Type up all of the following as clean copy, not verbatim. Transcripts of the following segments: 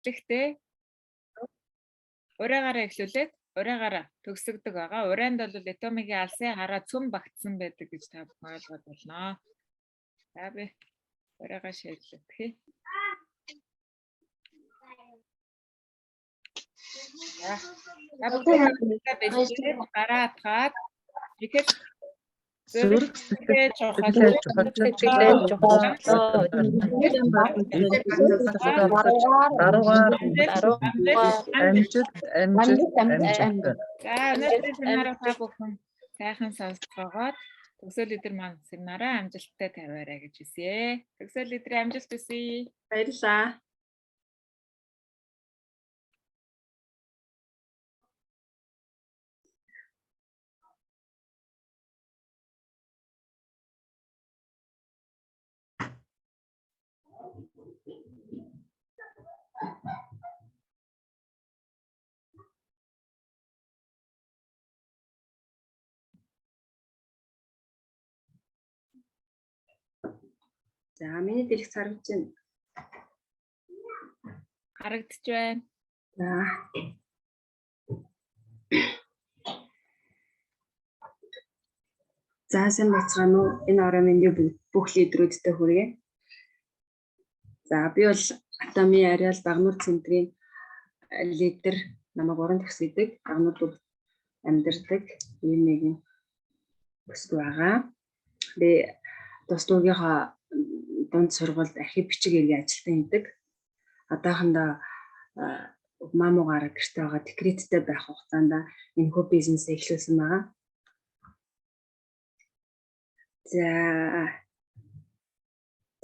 Тэгэхдээ урайгаараа эхлүүлээд урайгаараа төгсгдөг байгаа. Урайнд бол Итомигийн алсын хараа цөм багтсан байдаг гэж та бүхэн ойлгоод болно. За би урайгаа шийдлэтгэе. За бүхэн гараад хаад тэгэхээр Зүрх сэтгэл сэтгэлээ амжилт. За өнөөдрийн семинараа та бүхэн сайхан сонсгоогоод төгсөөл өдөр маань семинараа амжилттай тавиарай гэж хүсье. Төгсөөл өдрийн амжилт хүсье. Баярлалаа. За миний дэлгэц харагдаж байна. Харагдаж байна. За. За сайн бацгаана уу? Энэ орой миний бүх лидерүүдтэй хүргэе. За би бол Атоми Ариал Багнуур центрийн лидер намайг уран төгсгдөг. Багнуур амьдардаг ийм нэгэн бүсгүй байгаа. Би тус дүүгийнхаа дунд сургуульд архив бичиг иргэн ажилтан хийдэг. Одоохондоо мамуугаар гэртээ байгаа декреттэй байх хугацаанд энэ хөө бизнесээ эхлүүлсэн байгаа.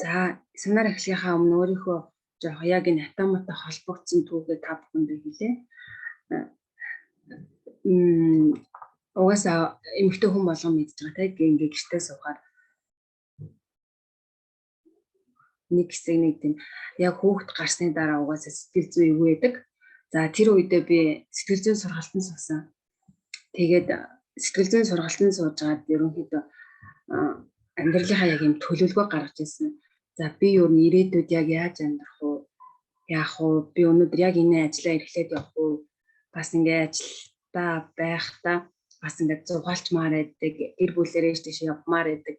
За семинар эхлэхийнхаа өмнө өөрийнхөө жоох яг энэ Атомитой холбогдсон түүхээ та бүхэндээ хэлье. Угаасаа эмэгтэй хүн болгон мэдж байгаа тийм ингээ гэртээ суугаад нэг хэсэг нэг тийм яг хүүхэд гарсны дараа угаасаа сэтгэл зүй юу байдаг. За тэр үедээ би сэтгэл зүйн сургалтанд суусан. Тэгээд сэтгэл зүйн сургалтанд суужгаад ерөнхийдөө амьдралынхаа яг юм төлөвлөгөө гаргаж ирсэн. За би юу н ирээдүйд яг яаж амьдрах вэ? Яах вэ? Би өнөөдөр яг энэ ажлаа эрхлээд явах уу? Бас ингээ ажилдаа байхдаа бас ингээ зугаалчмаар байдаг, гэр бүлээрээ тийш явмаар байдаг.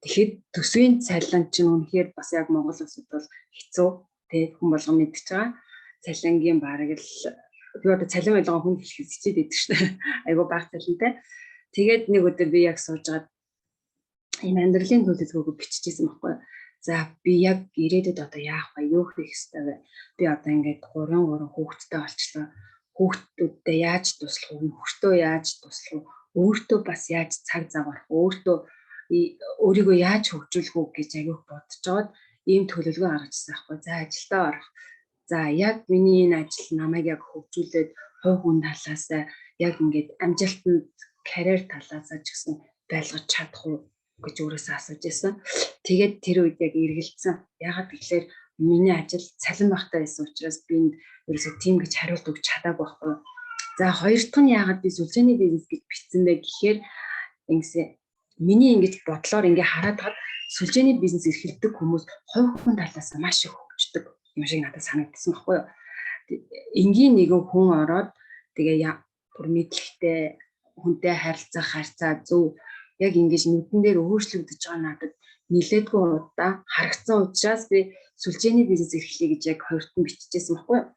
Тэгэхэд төсвийн цалин чинь үнэхээр бас яг Монгол улсад бол хэцүү. Тэг хүн болгон мэдчихэж байгаа. Цалингийн бараг л би одоо цалин байлгаа хүн хэлэхэд хичээд байдаг шүү дээ. Айгуу бага цалинтай. Тэгээд нэг өдөр би яг суужгаад энэ амьдралын төлөвлөгөөг биччихсэн байхгүй. За би яг ирээдүйд одоо яах вэ? Юу хийх ёстой вэ? Би одоо ингээд 3 хүүхэдтэй болчлоо. Хүүхдүүдтэй яаж туслах вэ? Нөхөртөө яаж туслах вэ? Өөртөө бас яаж цаг зав гаргах вэ? Өөрийгөө яаж хөгжүүлэх үү гэж аяг бодож жоод ийм төлөвлөгөө гаргажсан байхгүй. За ажилдаа орох. За яг миний энэ ажил намайг яг хөгжүүлээд хувь хүн талаас яг ингээд амжилтанд карьер талаас ч гэсэн байлгаж чадах уу гэж өөрөөсөө асууж байсан. Тэгээд тэр үед яг эргэлцсэн. Ягаад гэвэл миний ажил цалин багтаа байсан учраас би энд ерөөсөө тийм гэж хариулт өгч чадаагүй байхгүй. За хоёр дахь нь ягаад би сүлжээний бизнес гэж бичсэн бэ гэхээр ингэсэн миний ингэж бодлоор ингээ хараад хад сүлжээний бизнес эрхэлдэг хүмүүс хувь хүн талаас маш их хөгждөг юм шиг надад санагдсан байхгүй юу. Энгийн нэгэн хүн ороод тэгээ бүр мэдлэгтэй хүнтэй харилцах харьцаа зөв яг ингэж нүдэн дээр өөрчлөгдөж байгаа надад нилээдгүй удаа харагдсан учраас би сүлжээний бизнес эрхлэе гэж яг хоёрт нь биччихсэн байхгүй юу.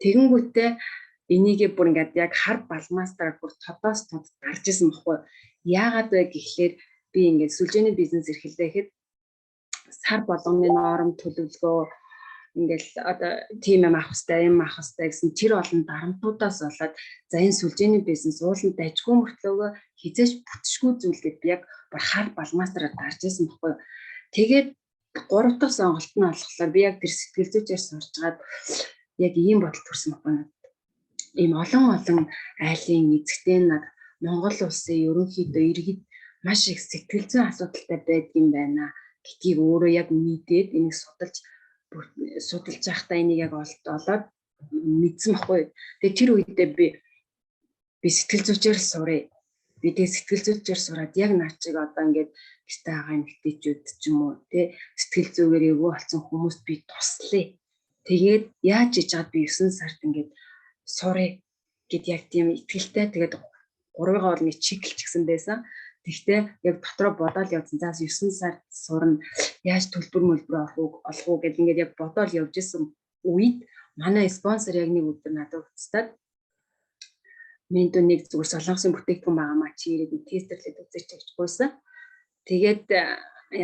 Тэгэнгүүтээ энийгээ бүр ингээд яг хар балмаастай бүр тодоос тод гарч исэн байхгүй юу. Яагаад вэ гэхлээр би ингээд сүлжээний бизнес эрхлэе гэхэд сар болгоны норм төлөвлөгөө ингээл одоо тийм юм авах хэрэгтэй гэсэн тэр олон дарамтуудаас болоод за энэ сүлжээний бизнес ууланд дайжгүй мөртлөөгөө хизээч бүтшгүй зүйлгээд би яг хар балмаастраар гарч исэн байхгүй юу. Тэгээд 3 дахь сонголт нь болохоор би яг тэр сэтгэл зүйчээр сурчгаад яг ийм бодол төрсөн байхгүй юу. Ийм олон айлын эзэгтэй над Монгол улсын ерөнхийдөө иргэд маш их сэтгэл зүйн асуудалтай байдгийн байна гэдгийг өөрөө яг мэдээд энийг судалж байхдаа энийг яг олоод мэдсэн байхгүй. Тэгээ тэр үедээ би сэтгэл зүйчээр сурыг. Би тэгээ сэтгэл зүйчээр сураад яг наачиг одоо ингээд гэртээ байгаа эмэгтэйчүүд ч юм уу тий сэтгэл зүгээр эвгүй болсон хүмүүст би туслая Тэгээд яаж хийж чад би 9 сард ингээд сурыг гэд яг тийм итгэлтэй тэгээд 3-ыг бол нэг чиглэлч гисэн байсан. Тэгтээ яг дотроо бодоод явсан. За 9 сард сурна. Яаж төлбөр олох уу гэд ингээд яг бодоод явж исэн үед манай спонсор яг нэг өдөр надад уцтаад минь нэг зүгээр солонгосын бүтээгдэхүүн байгаа маа чи ирээд тестерлээд үзээч гэж гуйсан. Тэгээд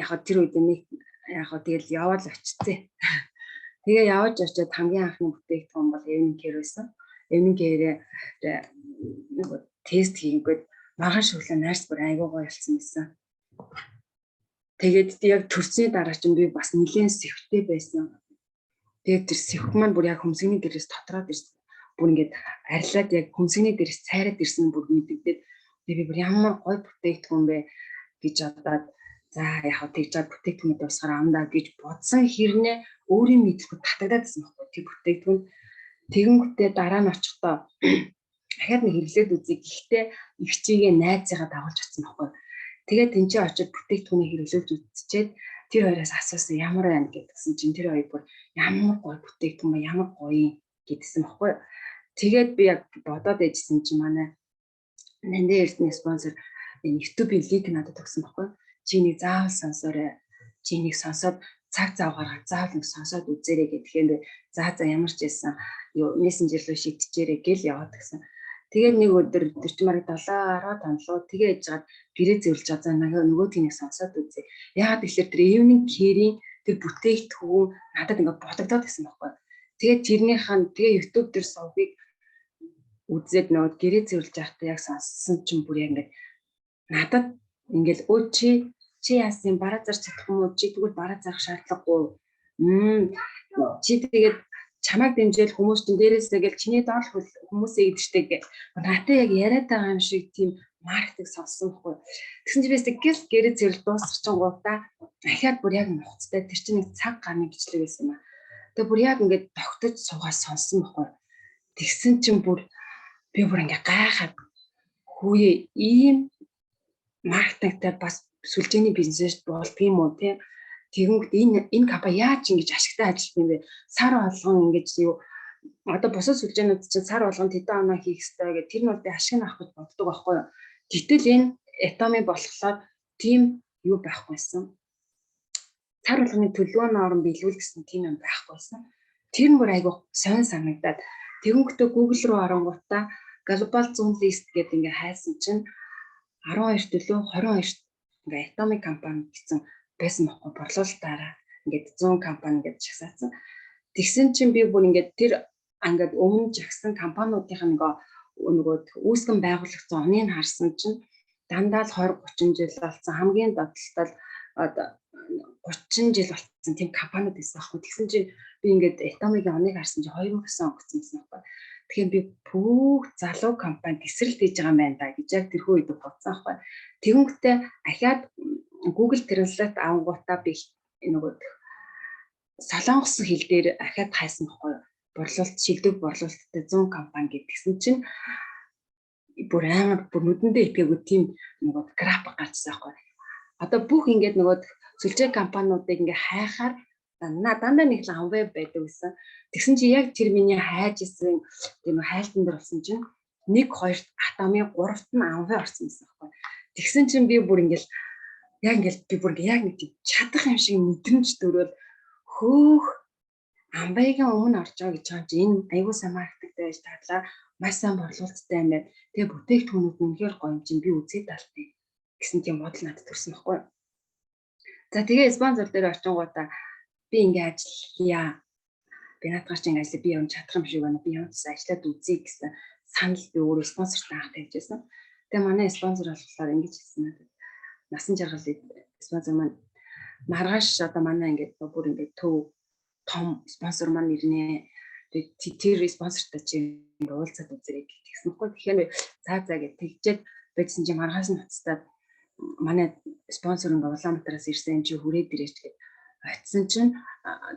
яг тэр үед нэг яг тэгэл яваад очицээ. Тэгээ явж очиод хамгийн анхны бүтээгдэхүүн бол Evening Care байсан. Evening Care нэг тест хийгээд маргааш өглөө найрс бүр айгуу гоё болсон байсан. Тэгээд яг төрсний дараа чинь би бас нэлээд сэвхтэй байсан. Тэгээд тэр сэвх маань бүр яг хөмсгний дээрээс тотроод ирсэн. Бүр ингээд арилаад яг хөмсгний дээрээс цайраад ирсэн бүр мэддэгдээд би бүр ямар гоё бүтээгдэхүүн бэ гэж бодоод за яг тэгж чад бүтээгдэхүүнээ усгаар амдаа гэж бодсон хэрнээ өөрийн мэдлэгүүд татагдаад байсан байхгүй тэр бүтээгдэхүүн тэгэнгүүтээ дараа нь очихдоо дахиад нэг хэрэглээд үзье гэхдээ их чигээ найзыгаа дагуулж очсон байхгүй. Тэгээд тэнцээ очиод бүтээгдэхүүнийг хэрэглээд үзчихээд тэр хоёроос асуусан ямар байна гэдгсэн чинь тэр хоёр бүр ямар гоё бүтээгдэхүүн ба ямар гоё гэдсэн байхгүй. Тэгээд би яг бодоод ээжсэн чинь манай Нандин Эрдэнэ спонсор YouTube-ийн линк надад өгсөн байхгүй. Чи нэг заавал сонсоорой. Чи нэг сонсоод цаг зав гаргаад заавал нэг сонсоод үзээрэй гэхээр за ямар ч байсан мессенжер рүү шийдчихээрэй гэл яваад гисэн. Тэгээд нэг өдөр тэр чинь марыг 7-10 тонлоо тэгээ яжгаад гэрээ зэвэрлж байгаа нөгөөдгийг нэг сонсоод үзье. Яагаад тэгэхээр тэр Evening Care-ийн тэр бүтээгдэхүүн надад ингээд бодогдоод байсан байхгүй. Тэгээд тэгээ YouTube дээр сувгийг үзээд нөгөө гэрээ зэвэрлж байхдаа яг сонссон чинь бүр яг ингээд надад ингээл өө чи яасан бараа зарч чадах юм уу? Чи тэгвэл бараа зарах шаардлагагүй. Чи тэгээд чамайг дэмжээл хүмүүс чинь дээрээсээ гэл чиний доор хүмүүсээ идчихтэй гэх. Надад яг яриад байгаа юм шиг тийм маркетинг сонссон байхгүй. Тэгсэн чинь би гэл гэрээ зэвэрлэл дуусчихгоотаа дахиад бүр яг нухацтай тэр чинь нэг цаг гарны бичлэг байсан юм аа. Тэгээ бүр яг ингээд тогтож суугаад сонссон байхгүй. Тэгсэн чинь бүр би бүр ингээ гайхаад хүүе ийм маркетингтай бас сүлжээний бизнес болдгийм үү те. Тэгэнгүүт энэ компани яаж ингэж ашигтай ажиллах юм бэ? Сар болгон ингэж юу одоо бусад сүлжээнүүд чинь сар болгон тэдэн оноо хийх хэрэгтэй гэх тэр нь бол би ашиг нь авах гэж боддог байхгүй юу. Гэтэл энэ Atomy болохоор тийм юу байхгүйсэн. Сар болгоны төлөвлөгөөний орон биелүүл гэсэн тийм юм байхгүйсэн. Тэр нь бүр айгүй сонь санагдаад тэгэнгүүтээ Google руу оронгуудаа Global 100 list гэдэг ингээ хайсан чинь 12 төлөв 22 ингээ Atomy компани гэсэн байсан байхгүй борлуулалтаараа ингээд 100 компани гэж жагсаасан. Тэгсэн чинь би бүр ингээд тэр ингээд өмнө жагсан компаниудын нөгөө үүсгэн байгуулагдсан оныг харсан чинь дандаа л 20-30 жил болсон хамгийн додтолтол 30 жил болсон тийм компаниуд байсан байхгүй. Тэгсэн чинь би ингээд Atomy-гийн оныг харсан чинь 2009 он гэсэн байхгүй. Тэгэхээр би бүх залуу компани тесрэлт хийж байгаа юм байна да гэж яг тэрхүү үед бодсон байхгүй. Тэгэнгүүтээ ахаад Google Translate авангуудаа би нөгөө солонгос хэл дээр ахаад хайсан байхгүй. Шилдэг борлуулалттай 100 компани гэдгсэн чинь бүр амар бүр нүдэндээ итгээгүй тийм нөгөө график гарчсан байхгүй. Одоо бүх ингээд нөгөө сүлжээ компаниудыг ингээ хайхаар дандаа нэг л анвэ байдаг гэсэн. Тэгсэн чи яг тэр миний хайж исэн тийм хайлтан дээр болсон чинь 1 2-т Atomy 3-т нь анвэ орсон гэсэн байхгүй. Тэгсэн чинь би бүр ингээл яг нэг тийм чадах юм шиг мэдрэмж төрөөл хөөх амбайгийн өмнө орж байгаа гэж байгаа чинь энэ аюул сайн маркетингтэй байж таглаа маш сайн борлуулалттай юм байна. Тэгээ бүтээгдэхүүнүүд үнэхээр гоё юм чинь би үзээд талтай гэсэн тийм бодол надад төрсөн байхгүй. За тэгээ спонсор дээр очингуудаа би ингээ ажиллая. Би наадгаар чинь ажиллаа би юм чадах юм шиг байна. Би юм ажиллаад үзье гэсэн санал би өөрөө спонсортай анх тавьжсэн. Тэгээ манай спонсор болохоор ингэж хэлсэн надад. Насан жаргал спонсор маань маргааш одоо манай ингээд бүр ингээд төв том спонсор маань ирнэ. Тэр спонсортай чи ингээд уулзаад үзэрэй гэхсэнхгүй. Тэгэхээр за гэж тэгжээд байдсан чи маргааш нь уцтаад манай спонсор ингээд Улаанбаатараас ирсэн чи хүрээд ирээч гэж очисон чинь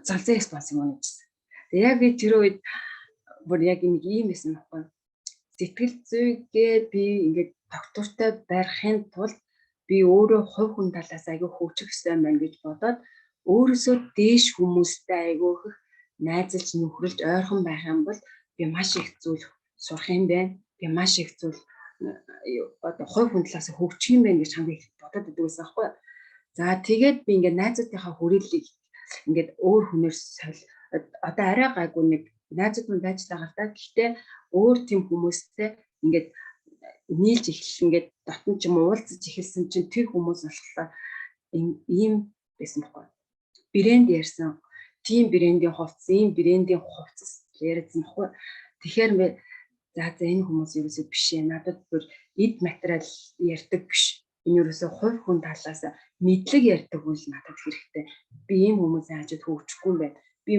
залзаа спонсор мөн гэсэн. Тэгээ яг би тэр үед бүр яг нэг ийм байсан байхгүй. Сэтгэл зүйгээ би ингээд доктортой барихын тулд би өөрөө хувь хүн талаас айгүй хөгжих хэрэгтэй байна гэж бодоод өөрөөсөө дээш хүмүүстэй айгүй их найзалж нөхрөлж ойрхон байх юм бол би маш их зүйл сурах юм байна. Би маш их зүйл одоо хувь хүн талаас хөгжих юм байна гэж хамгийн их бодоод байдаг байсан байхгүй. За тэгээд би ингээд найзуудынхаа хүрээллийг ингээд өөр хүнээр одоо арай гайгүй нэг найзууд мань байж байгаа л да. Гэхдээ өөр тийм хүмүүстэй ингээд нийлж эхэлсэн ингээд дотн ч юм уулзаж эхэлсэн чинь тэр хүмүүс болохоор ийм байсан байхгүй. Брэнд ярьсан. Тийм брэндийн хувцас, ийм брэндийн хувцас яриадсан байхгүй. Тэгэхээр за энэ хүмүүс ерөөсөө биш ээ. Надад бүр эд материал ярьдаг биш. Энэ ерөөсөө хувь хүн талаас мэдлэг ярьдаг үйл надад хэрэгтэй. Би ийм хүмүүсийн хажууд хөгжихгүй юм байна. Би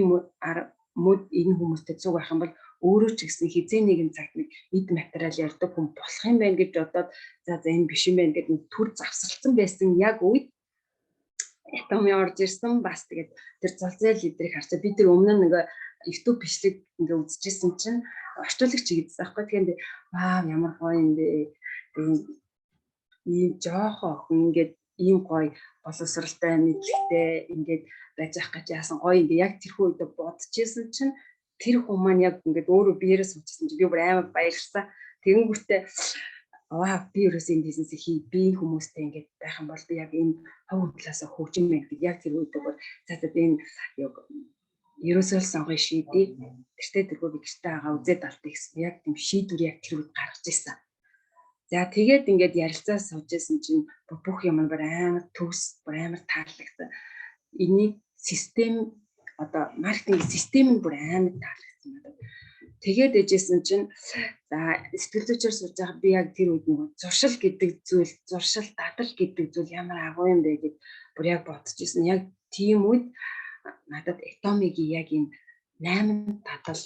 энэ хүмүүстэй цуг байх юм бол өөрөө ч гэсэн хизээ нэгэн цагт нэг эд материал ярьдаг хүн болох юм байна гэж бодоод за энэ биш юм байна гэдэг төр завсарлсан байсан яг үед Atomy орж ирсэн бас тэгээд тэр золзэл лидрийг харчаа би тэр өмнө нэг YouTube бичлэг ингээ үзчихсэн чинь орчуулагч хийдсэн байхгүй. Тэгэхээр ямар гоё юм бэ. Ийм жоохон охин ингээд ийм гоё боловсралтай мэдлэгтэй ингээд байж ах гэж яасан гоё ингээ яг тэрхүү үед бодчихсэн чинь тэр хүн маань яг ингээд өөрөө биеэрээ суучихсан чинь би бүр амар баярлсан. Тэгэнгүүтээ би ерөөсөө энэ бизнесийг хий. Би энэ хүмүүстэй ингээд байх юм бол би яг энэ хувь талаасаа хөгжим байх гэдэг яг тэр үед бүр за энэ ерөөсөө л сонгоё шийдээ. Тэртээ тэргүй би гэртээ байгаа үзээд алдъя гэсэн яг тийм шийдвэр яг тэр үед гаргаж ирсэн. За тэгээд ингээд ярилцаа сууж исэн чинь бүх юм бүр амар төгс, бүр амар таалагдсан. Энийг систем одоо маркетинг систем нь бүр амар таалагдсан надад. Тэгээд ээжсэн чинь за сэтгэл зүйчээр сууж байгаа би яг тэр үед нэг зуршил гэдэг зүйл, зуршил дадал гэдэг зүйл ямар агуу юм бэ гэж бүр яг бодчихсон. Яг тийм үед надад Atomy-гийн яг энэ 8 дадал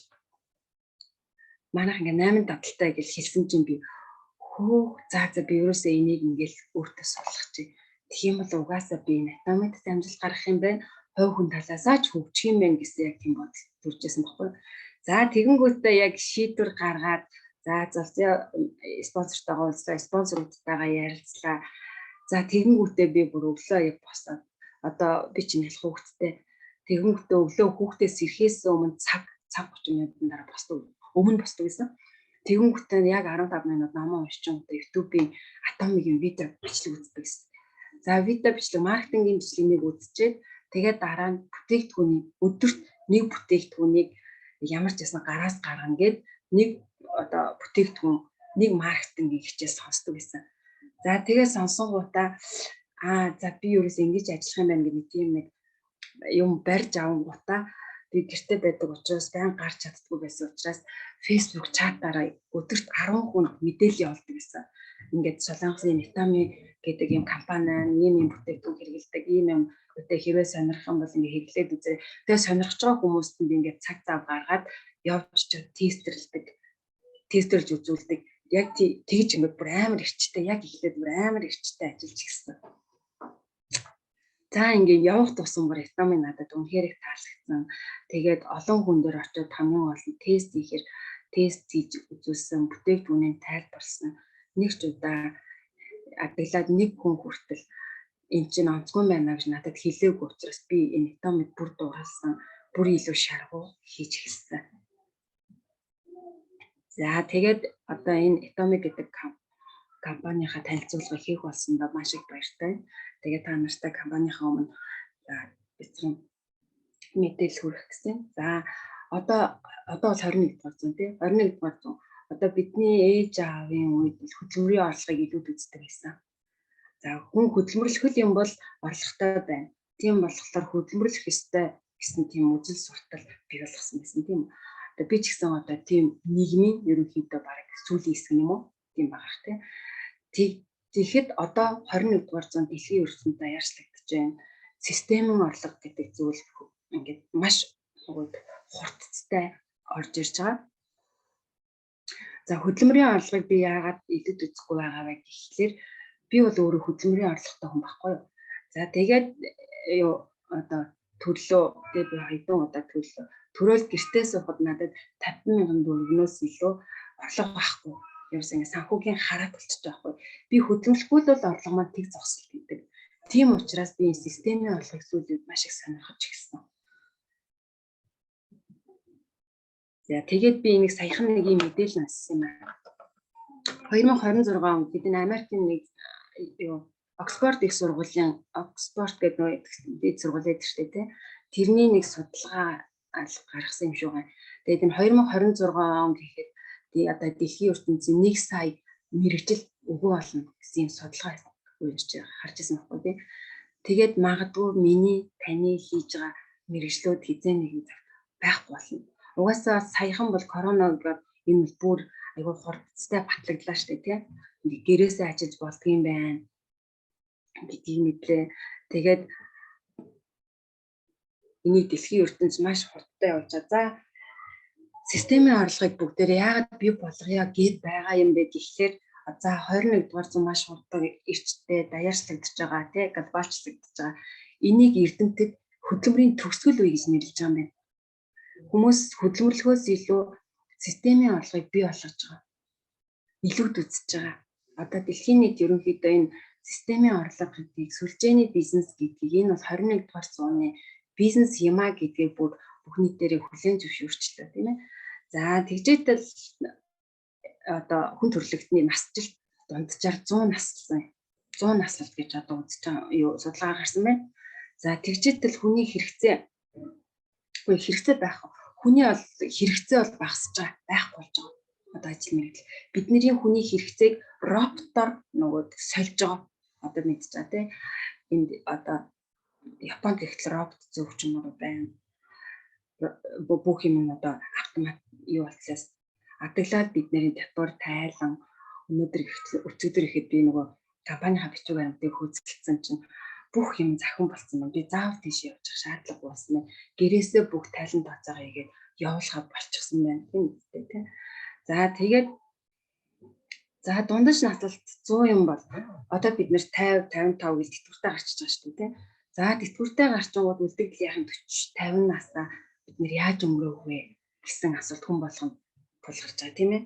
манайх ингээ 8 дадалтай гэж хэлсэн чинь би за би ерөөсөө энийг ингээл өөртөө суулгах чи. Тийм бол угаасаа би энэ Atomy-д амжилт гаргах юм байна. Хувь хүн талаасаа ч хөгжих юм байна гэсэн яг тийм бодол төржсэн баггүй. За тэгэнгүүтээ яг шийдвэр гаргаад за золзоо спонсортойгоо уулзлаа, спонсоруудтайгаа ярилцлаа. За тэгэнгүүтээ би бүр өглөө яг босоод одоо би чинь их хүүхэдтэй. Тэгэнгүүтээ өглөө хүүхдээс ирэхээс өмнө цаг 30 минутын дараа босдог. Өмнө босдог гэсэн. Тэгэнгүүтээ яг 15 минут намаа уншиж YouTube-ийн Atomy-гийн видео бичлэг үздэг гэсэн. За видео бичлэг маркетингийн бичлэгийг үзчихээд тэгээд дараа нь бүтээгдэхүүний өдөрт нэг бүтээгдэхүүнийг ямар ч ясна гараас гаргана гэд нэг одоо бүтээгдэхүүн нэг маркетингийн хичээл сонсдог гэсэн. За тэгээд сонсонгуудаа за би ерөөс ингэж ажиллах юм байна гэдэг тийм нэг юм барьж авангуудаа би гэртээ байдаг учраас байн гарч чаддгүй байсан учраас Facebook чатаараа өдөрт 10 хүнд мэдээлэл явуулдаг гэсэн. Ингээд Солонгосын Atomy гэдэг юм компани ийм бүтээгдэхүүн хэрэглэдэг, ийм юм өдөө хэрвээ сонирх юм бол ингээд хэвлээд үзээ. Тэгээ сонирхож байгаа хүмүүст би ингээд цаг зав гаргаад явж тестерлж үзүүлдэг. Яг тэгж ингээд бүр амар эрчтэй, яг эхлээд бүр амар эрчтэй ажиллаж гисэн. За ингээд явах тусам бүр Atomy надад үнэхээр их таалагдсан. Тэгээд олон хүн дээр очиод хамгийн гол нь тест хийхээр тест хийж үзүүлсэн, бүтээгдэхүүнийг тайлбарлсан. Нэг ч удаа адаглаад нэг хүн хүртэл энэ чинь онцгой байна гэж надад хэлээгүй учраас би энэ Atomy-д бүр дууралсан, бүр илүү шаргуу хийж эхэлсэн. За тэгээд одоо энэ Atomy гэдэг компанийнхаа танилцуулга хийх болсондоо маш их баяртай. Тэгээд та нартай компанийнхаа өмнө бицэн мэдээлэл хүргэх гэсэн. За одоо бол 21 дугаар зуун тий 21 дугаар зуун. Одоо бидний ээж аавын үед хөдөлмөрийн орлогыг илүү үздэг байсан. За хүн хөдөлмөрлөх юм бол орлоготой байна. Тийм болохоор хөдөлмөрлөх ёстой гэсэн тийм үзэл суртал бий болгосон байсан тийм үү. Одоо би ч гэсэн одоо тийм нийгмийн ерөнхийдөө бараг сүүлийн хэсэг юм уу? Тийм багах тий. Тэгэхэд одоо 21 дугаар зуунд дэлхийн ертөнцид даяарчлагдаж байна. Системийн орлого гэдэг зүйл ингээд маш хурдтай орж ирж байгаа. За хөдөлмөрийн орлогыг би яагаад идэвхтэй үзэхгүй байгаа вэ гэхлээр би бол өөрөө хөдөлмөрийн орлоготой хүн байхгүй юу. За тэгээд одоо төлөө би хэдэн удаа төрөөл гэртээ суухад надад 50,000 төгрөгнөөс илүү орлого байхгүй. Ерөөс ингэ санхүүгийн хараад болчихж байгаа байхгүй. Би хөдөлмөрлөхгүй л орлого маань тэг зогсол гэдэг. Тийм учраас би системийн орлогыг сүүлийн үед маш их сонирхож ирсэн. За тэгээд би нэг саяхан нэг юм мэдээлэл сонссон юм аа. 2026 он бидний Америкийн нэг Оксфорд их сургуулийн Оксфорд гэдэг нэг сургууль байдаг шүү дээ тий. Тэрний нэг судалгаа гаргасан юм шүү га. Тэгээд энэ 2026 он гэхэд одоо дэлхийн ертөнцийн 1 сая мэрэгжил өгөө болно гэсэн юм судалгаа үүсэж харж ирсэн байхгүй тий. Тэгээд магадгүй миний таны хийж байгаа мэрэгжлүүд хизээ нэгэн цаг байхгүй болно. Угаасаа саяхан бол коронавигаар энэ бүр айгүй хурцтай батлагдлаа шүү дээ тий. Ингээ гэрээсээ ажиллаж болдгийм байна гэдгийг мэдлээ. Тэгээд энэ дэлхийн ертөнц маш хурдтай явж байгаа. За системийн орлогыг бүгдээр яагаад бий болгоё гэд байгаа юм бэ гэхлээр за 21 дугаар зуун маш хурдан эрчтэй даяарчлагдж байгаа тий глобалчлагдж байгаа. Энийг эрдэмтэд хөдөлмөрийн төгсгөл үе гэж нэрлэж байгаа юм байна. Хүмүүс хөдөлмөрлөхөөс илүү системийн орлогыг бий болгож байгаа. Илүүд үзэж байгаа. Одоо дэлхийн нийт ерөнхийдөө энэ системийн орлого гэдгийг сүлжээний бизнес гэдгийг энэ бол 21 дугаар зууны бизнес юмаа гэдгийг бүр бүх нийтээрээ хүлээн зөвшөөрчлөө тийм ээ. За тэгжээтэл одоо хүн төрөлхтний насжилт дунджаар 100 наслсан. 100 наслалт гэж одоо үзэж байгаа судалгаа гарсан байна. За тэгжээтэл хүний хэрэгцээ байх. Хүний бол хэрэгцээ бол багасж байгаа, байхгүй болж байгаа. Одоо ажил мэргэжил. Бидний хүний хэрэгцээг роботоор нөгөө сольж байгаа. Одоо мэдж байгаа тийм. Энд одоо Японд гэхэл робот зөвчмөр байна. Бүх юм нь одоо автомат юу болчихлоос адаглаад бидний татвар тайлан өнөөдөр өчигдөр ихэд би нөгөө компанийн бичиг баримтыг хөөцөлдсөн чинь бүх юм захин болсон юм. Би заавал тийш явж явах шаардлага болсон байна. Гэрээсээ бүх тайлан тооцоогоо хийгээд явуулахад болчихсон байна тийм үстэй тийм. За тэгээд дундаж наслалт 100 юм бол одоо бид нэр 50 55 гэж тэтгэвртэй гарчиж байгаа шүү дээ тийм. За тэтгэвртэй гарчингууд үлдэгдлийн 40 50 насаа бид нэр яаж өнгөрөөх вэ гэсэн асуулт хүн болгонд тулгарч байгаа тийм ээ.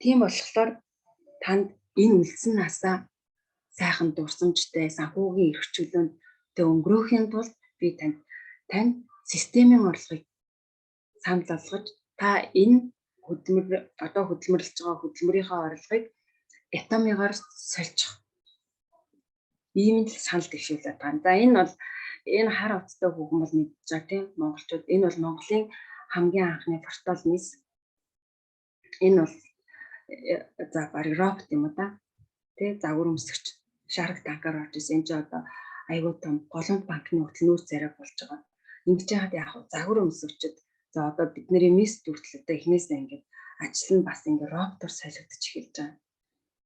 Тийм болохоор танд энэ үлдсэн насаа сайхан дурсамжтай санхүүгийн эрх чөлөөтэй өнгөрөөхийн тулд би танд системийн орлогыг санал болгож та энэ хөдөлмөрлөж байгаа хөдөлмөрийнхөө орлогыг этомигаар сольчих. Ийм л санал дэвшүүлээд байна. За энэ бол энэ хар утастай хүүхэн бол мэдж байгаа тийм монголчууд. Энэ бол Монголын хамгийн анхны портал нис. Энэ бол за барыг робот юм уу да. Тэ загвар өмсгч шарк танкаар орж ирсэн. Энэ ч одоо айгуу том голомт банкны хөтөл нүүр царай болж байгаа. Ингэж яагаад яах вэ? Загвар өмсгчд за одоо бидний мис дүртэл одоо эхнээсээ ингээд ажил нь бас ингээд роботоор солигдож эхэлж байгаа.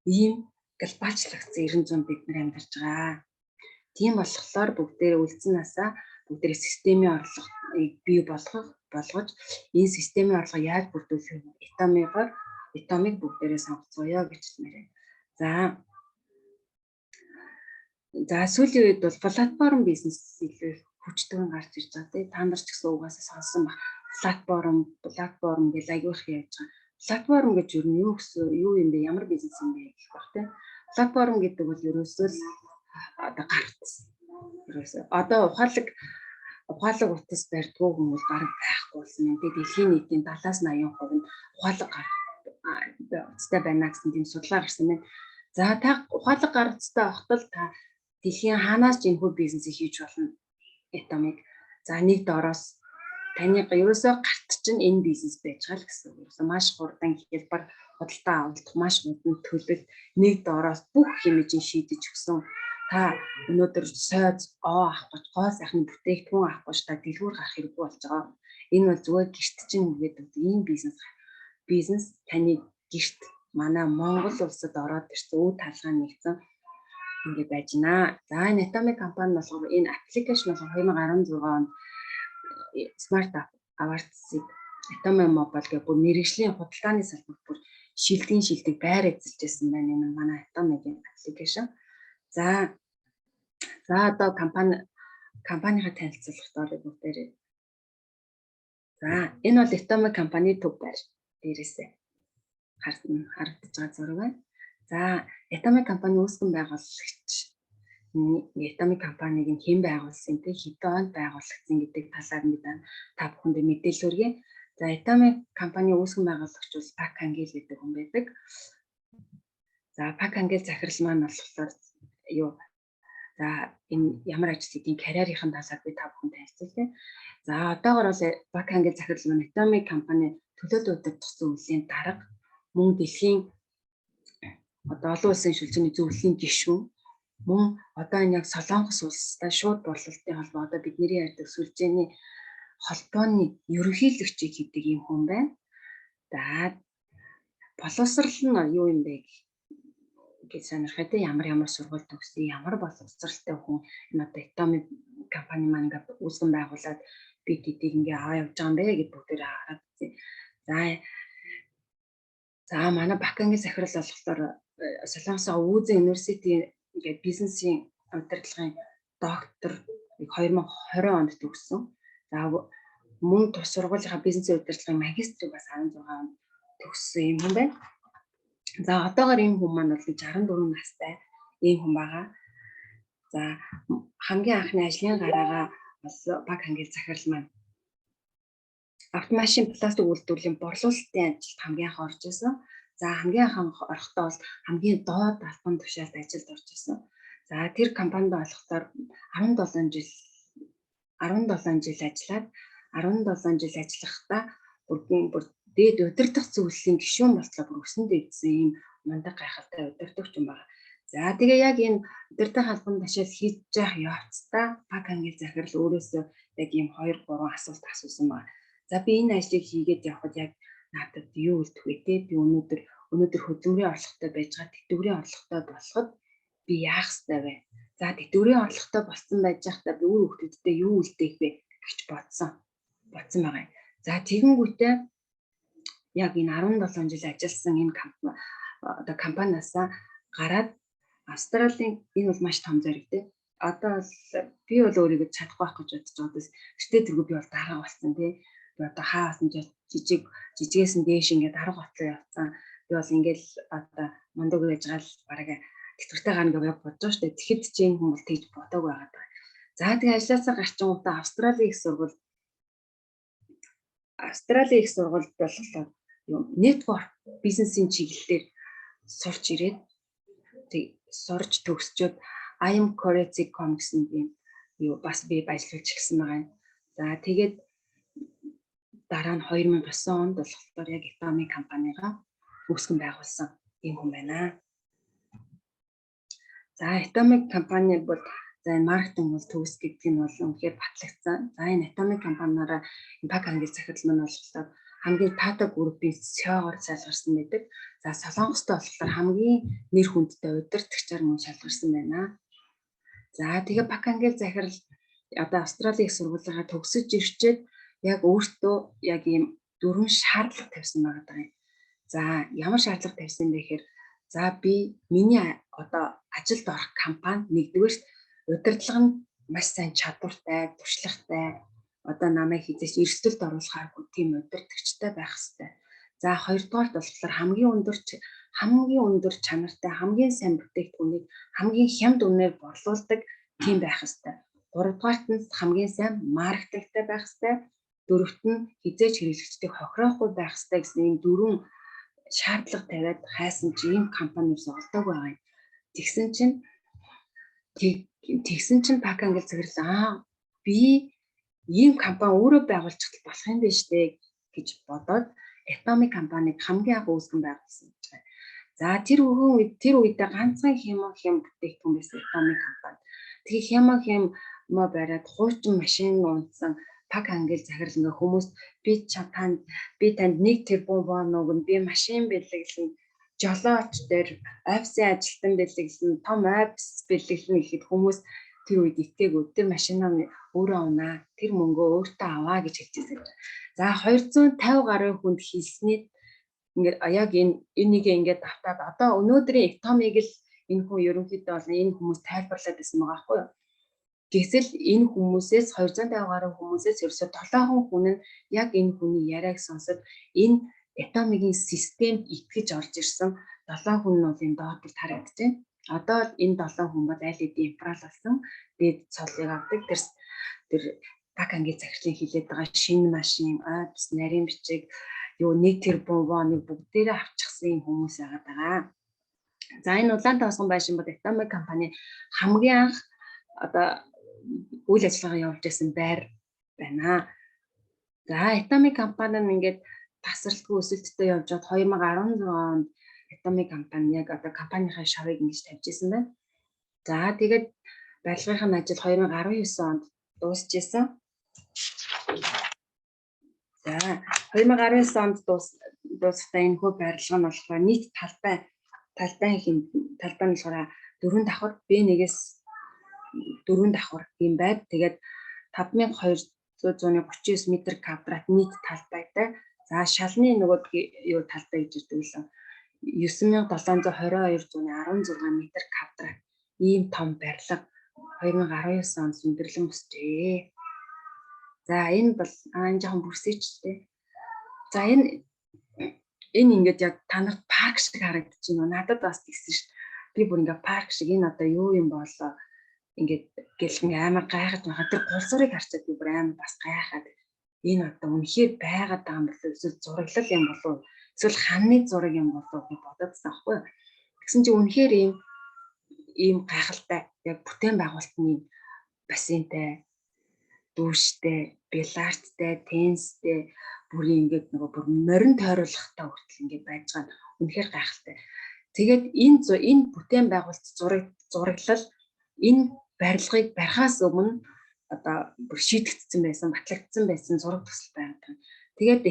Ийм глобалчлагдсан 900 бид нар амьдарч байгаа. Тийм болохоор бүгдээ үлдсэн насаа бүгдээ системийн орлогыг бий болгож энэ системийн орлого яаж бүрдүүлэх вэ? Этомиг бүгдээрээ сонгоцгоё гэж хэлмээр. За сүүлийн үед бол платформ бизнес илүү хүчтэйгээр гарч ирж байгаа тийм. Та нар ч гэсэн угаасаа сонссон баг. Платформ гэж аягүй их яаж байгаа. Платформ гэж юу юм бэ? Ямар бизнес юм бэ гэх баг тийм. Платформ гэдэг бол ерөөсөө одоо гарц. Ерөөсөө одоо ухаалаг утас барьдгүй хүмүүс бараг байхгүй болсон юм. Тэгээд дэлхийн нийтийн 70-80% нь ухаалаг утастай байна гэсэн тийм судалгаа гарсан байна. За та ухаалаг утастай ахтал та дэлхийн хаанаас ч энэхүү бизнесийг хийж болно. Этомиг. За нэг доороос таны ерөөсөө гарт чинь энэ бизнес байж байгаа л гэсэн үг. Ерөөсөө маш хурдан хэлбэр худалдаа авалт маш хурдан төлөлт нэг доороос бүх хэмжээ шийдэж өгсөн. Та өнөөдөр сойз авах гэж гоо сайхны бүтээгдэхүүн авах гэж та дэлгүүр гарах хэрэггүй болж байгаа. Энэ бол зүгээр гэрт чинь ингээд ийм бизнес таны гэрт манай Монгол улсад ороод ирсэн үе талгаа нэгсэн ингээд байж байна. За энэ Atomic компани болохоор энэ аппликейшн бол 2016 онд Smart Awards-ыг Atomic Mobile гэх бүр мэргэжлийн худалдааны салбарт бүр шилдэг байр эзэлжсэн байна. Энэ манай Atomic-ийн аппликейшн. За одоо компанийхаа танилцуулгад орох бүгдээрээ. За энэ бол Atomic компани төв байр дээрээсээ харагдаж байгаа зураг байна. За Atomic компани үүсгэн байгуулагч Atomic компаниг нь хэн байгуулсан те хэдэн онд байгуулагдсан гэдэг талаар мэдээ та бүхэнд мэдээлэл өргөе. За Atomic компани үүсгэн байгуулагч бол Пак Ангел гэдэг хүн байдаг. За Пак Ангел захирал маань болохоор юу за энэ ямар ажил хийдгийг карьерийнхэн талаар би та бүхэнд танилцуулъя. За одоогоор бол Пак Ангел захирал маань Atomic компани төлөөд удирдсан үеийн дарга мөн дэлхийн одоо олон улсын шилжээний зөвлөлийн гишүүн мөн одоо энэ яг Солонгос улстай шууд борлуулалтын холбоо одоо бидний ярьдаг сүлжээний холбооны ерөнхийлөгчийг хийдэг юм хүн байна. За боловсрал нь юу юм бэ гэж сонирхоод ямар сургууль төгссөн, ямар боловсралтай хүн энэ одоо Atomic компани маань ингээд үүсгэн байгуулад бид эдийг ингээ аваа явж байгаа юм бэ гэд бүгдээр хараад үзье. За манай Пак Ангел захирал болохоор Солонгосын Ууз университийн ингээд бизнесийн удирдлагын доктор 2020 онд төгссөн. За мөн тус сургуулийнхаа бизнесийн удирдлагын магистрийг бас 16 онд төгссөн юм байна. За одоогоор энэ хүн маань бол 64 настай ийм хүн байгаа. За хамгийн анхны ажлын гараагаа бас Пак Ангел захирал маань автомашин пластик үйлдвэрлэлийн борлуулалтын ажилд хамгийн анх орж исэн. За хамгийн анх орохдоо бол хамгийн доод албан тушаалд ажилд орж исэн. За тэр компанид болохоор 17 жил ажиллаад 17 жил ажиллахдаа бүр дээд удирдах зөвлөлийн гишүүн болтлоо бүр өсөнд дэвсэн ийм мундаг гайхалтай удирдагч юм байна. За тэгээ яг энэ удирдах албан тушаал хийж явах явцдаа Пак Ангел захирал өөрөөсөө яг ийм 2-3 асуулт асуусан байна. За би энэ ажлыг хийгээд явхад яг надад юу үлдэх вэ те би өнөөдөр хөдөлмөрийн орлоготой байж байгаа тэтгэврийн орлоготой болоход би яах ёстой вэ? За тэтгэврийн орлоготой болсон байж байхдаа би өөр хүмүүстээ юу үлдээх вэ гэж бодсон байгаа юм. За тэгэнгүүтээ яг энэ 17 жил ажилласан энэ компаниасаа гараад Австралийн энэ бол маш том зориг те. Одоо би бол өөрийгөө чадахгүй байх гэж бодож байгаа. Тэртээ тэргүй би бол дараа болсон те. Би одоо хаасан жижигээс нь дээш ингээд дарга ботлоо явцсан. Би бол ингээл одоо мундаг байж гал бараг тэтгэвртэй гарна гэж бодож байгаа шүү дээ. Тэгэхэд ч энэ хүн бол тэгж бодог байгаа даа. За тэгээ ажилласаа гарчин удаа Австралийн их сургуульд болохоор network бизнесийн чиглэлээр сурч ирээд сурж төгсчөөд IM Correcom гэсэн юм бас би ажиллаж эхэлсэн байгаа юм. За тэгээд дараа нь 2009 онд болохоор яг Atomic компанигаа үүсгэн байгуулсан юм хүн байна. За Atomic компани бол за энэ маркетинг бол төгс гэдэг нь бол үнэхээр батлагдсан. За энэ Atomic компаниараа Пак Ангел захирал маань болохоор хамгийн Tata Group-ийн CEO-гоор шалгарсан байдаг. За Солонгостой болохоор хамгийн нэр хүндтэй удирдагчаар мөн шалгарсан байна. За тэгээ Пак Ангел захирал одоо Австралийн их сургуулийнхаа төгсөж ирчээд яг өөртөө яг ийм 4 шаардлага тавьсан байгаа юм. За ямар шаардлага тавьсан бэ гэхээр за би миний одоо ажилд орох компани нэгдүгээр удирдлага нь маш сайн чадвартай, туршлагатай одоо намайг хизээч эрсдэлд оруулахааргүй тийм удирдагчтай байх хэрэгтэй. За хоёрдугаарт болохоор хамгийн өндөр чанартай, хамгийн сайн бүтээгдэхүүнийг хамгийн хямд үнээр борлуулдаг тийм байх хэрэгтэй. Гуравдугаарт нь хамгийн сайн маркетингтай байх хэрэгтэй. Дөрөвт нь хизээч хэрэглэгчдийг хохироохгүй байх хэрэгтэй гэсэн энэ 4 шаардлага тавиад хайсан чи ийм компани юус олдог байгаа юм. Тэгсэн чинь Пак Ангел захирал би ийм компани өөрөө байгуулж болох юм биш үү гэж бодоод Atomic компаниг хамгийн анх үүсгэн байгуулсан гэж байна. За тэр үедээ ганцхан хем бүтээгдэхүүн байсан Atomic компани. Тэгээ хем бариад хуучин машин унтсан Пак Ангел захирал ингээ хүмүүст би танд 1 тэрбум өгнө, би машин бэлэглэн жолооч дээр офисын ажилтан бэлэглэн, том офис бэлэглэн гэхэд хүмүүс тэр үед итгээгүй тэр машинаа өөрөө унаа, тэр мөнгөө өөртөө аваа гэж хэлчихсэн. За 250 гаруй хүнд хэлснээр ингээд яг энийг ингээд давтаад одоо өнөөдрийн Atomic л энэ хүн ерөнхийдөө бол энэ хүмүүс тайлбарлаад байсан байгаа байхгүй юу? Гэтэл энэ хүмүүсээс 250 гаруй хүмүүсээс ерөөсө 7 хүн нь яг энэ хүний яриаг сонсоод энэ Atomic-ийн системд итгэж орж ирсэн 7 хүн нь бол энэ доод талд харагдаж байна. Одоо энэ 7 хүн бол аль хэдийн инфрал болсон дээд цолыг авдаг. Тэр баг ангийн захирлын хилээд байгаа шинэ машин, ойбс, нарийн бичиг, юу нэг тэрбум бүгдээрээ авчихсан хүмүүс байгаа. За энэ Улаан Тоосгон байшин бол Atomic компани хамгийн анх одоо үйл ажиллагаа явуулж байсан байр байна. За Atomic компани нь ингээд тасралтгүй өсөлттэй явж бод 2016 онд Atomic компани яг одоо компанийнхаа шавыг ингэж тавьж ирсэн байна. За тэгээд барилгын ажил 2019 онд дуусчихсан. За 2019 онд дуусахтаа энэ хүү барилга нь болохоор нийт талбай нь болохоор 4 давхар B1-ээс 4 давхар юм байд. Тэгээд 5239 м квадрат нийт талбайтай. За шалны нөгөө юу талбай гэж ирдэг лээ. 9722.16 м квадрат ийм том барилга 2019 онд сүндэрлэн босчээ. За энэ бол энэ жоохон бүрсээчтэй. За энэ ингээд яг та нарт парк шиг харагдчихна. Надад бас тэгсэн ш. Би бүр ингээд парк шиг энэ одоо юу юм болоо ингээд гэлэн амар гайхаж байгаа. Тэр гулсуурыг харчаад би бүр амар бас гайхаад. Энэ одоо үнэхээр байгаад байгаа юм болов уу? Эсвэл зураглал юм болов уу? Эсвэл ханны зураг юм болов уу гэж бодоодсан аахгүй. Тэгсэн чинь үнэхээр ийм гайхалтай яг бүтээн байгуулалтны бассейнтэй, дүүштэй, бильярдтай, теннистэй бүрийн ингээд нөгөө бүр морин тойруулахтай хүртэл ингээд байж байгаа нь үнэхээр гайхалтай. Тэгээд энэ бүтээн байгуулалт зураглал энэ барилгыг барихаас өмнө одоо бүр шийдэгдсэн байсан, батлагдсан байсан зураг төсөл байдаг. Тэгээд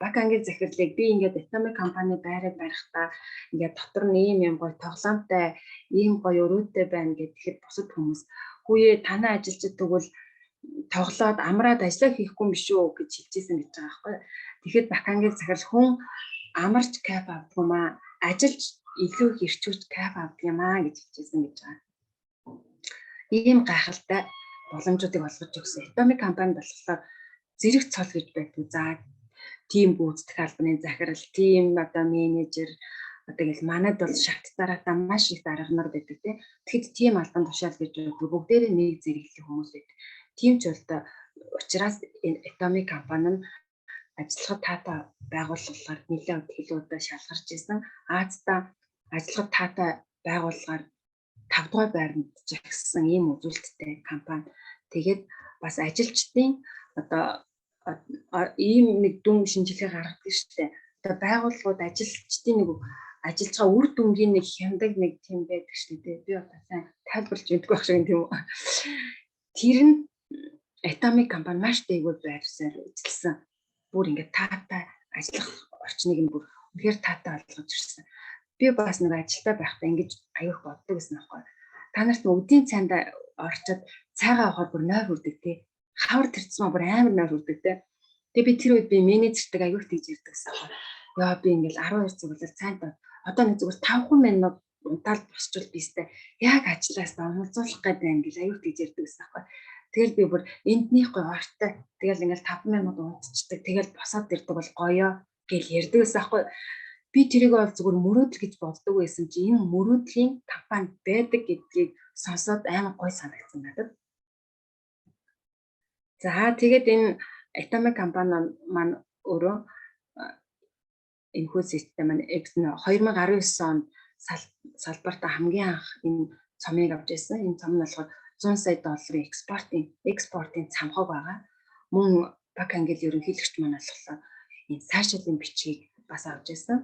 баг ангийн захирлыг би ингээд Atomic компани байрыг барихдаа ингээд дотор нь ийм гоё тоглоомтой, ийм гоё өрөөтэй байна гэхэд бусад хүмүүс хүүе танай ажилчид тэгвэл тоглоод амраад ажиллаа хийхгүй юм биш үү гэж хэлжсэн гэж байгаа байхгүй. Тэгэхэд баг ангийн захирал хүн амарч кайф авдаг юм аа, ажилч илүү их ирчүүч кайф авдаг юм аа гэж хэлжсэн гэж байгаа. Ийм гайхалтай боломжуудыг олгож өгсөн. Atomic компани болохоор зэрэг цол гэж байдаг. За тим гүйцэтгэх албаны захирал, тим одоо менежер одоо гэл манайд бол шаардлагатай маш их дарга нар байдаг тийм. Тэгэхэд тим албан тушаал гэж бүгдээрээ нэг зэрэглэх хүмүүс байдаг. Тийм ч бол учраас Atomic компани нь ажиллахад таатай байгууллагаар нэлээд илүү удаа шалгарч ирсэн. Аазда ажиллахад таатай байгууллагаар 5 дугаар байранд жагссан ийм үзүүлэлттэй компани. Тэгээд бас ажилчдын одоо ийм нэг дүн шинжилгээ гаргадаг шүү дээ. Одоо байгууллагууд ажилчдын нэг ажиллаж байгаа үр дүнгийн нэг хяндаг нэг тийм байдаг шүү дээ. Би одоо сайн тайлбарлаж өгдөг байх шиг юм тийм үү. Тэр нь Atomic компани маш дээгүүр байрсаар ажилласан. Бүр ингээд таатай ажиллах орчныг нь бүр үнэхээр таатай олгож ирсэн. Би бас нэг ажилтаа байхдаа ингэж аяах боддог гэсэн аахгүй. Та нарт өдийн цайнд орчод цайгаа авахаар бүр нойр хүрдэг тий. Хавар тэрцмаа бүр амар нойр хүрдэг тий. Тэгээ би тэр үед би менежертэй аяах тэгж ирдэг гэсэн аахгүй. Яа би ингээл 12 цагаар цайнд одоо нэг зүгээр 5 минут унтаал босчвол бистэй яг ажиллаас онцолох гэдэг ингээл аяах тэгж ирдэг гэсэн аахгүй. Тэгэл би бүр энднийх гоё ортой. Тэгэл ингээл 5 минут унтчихдаг. Тэгэл босоод ирдэг бол гоёо гэж ярьдаг гэсэн аахгүй. Би тэрийг бол зүгээр мөрөөдөл гэж боддог байсан чи энэ мөрөөдлийн компани байдаг гэдгийг сонсоод амар гоё санагдсан надад. За тэгээд энэ Atomic компани маань өөрөө энэ хүү систем маань 2019 онд салбартаа хамгийн анх энэ цомыг авч ирсэн. Энэ цом нь болохоор 100 сая долларын экспортын цамхаг байгаа. Мөн баг англи ерөнхийлөгч маань болохоор энэ цаашаалын бичгийг бас авч ирсэн.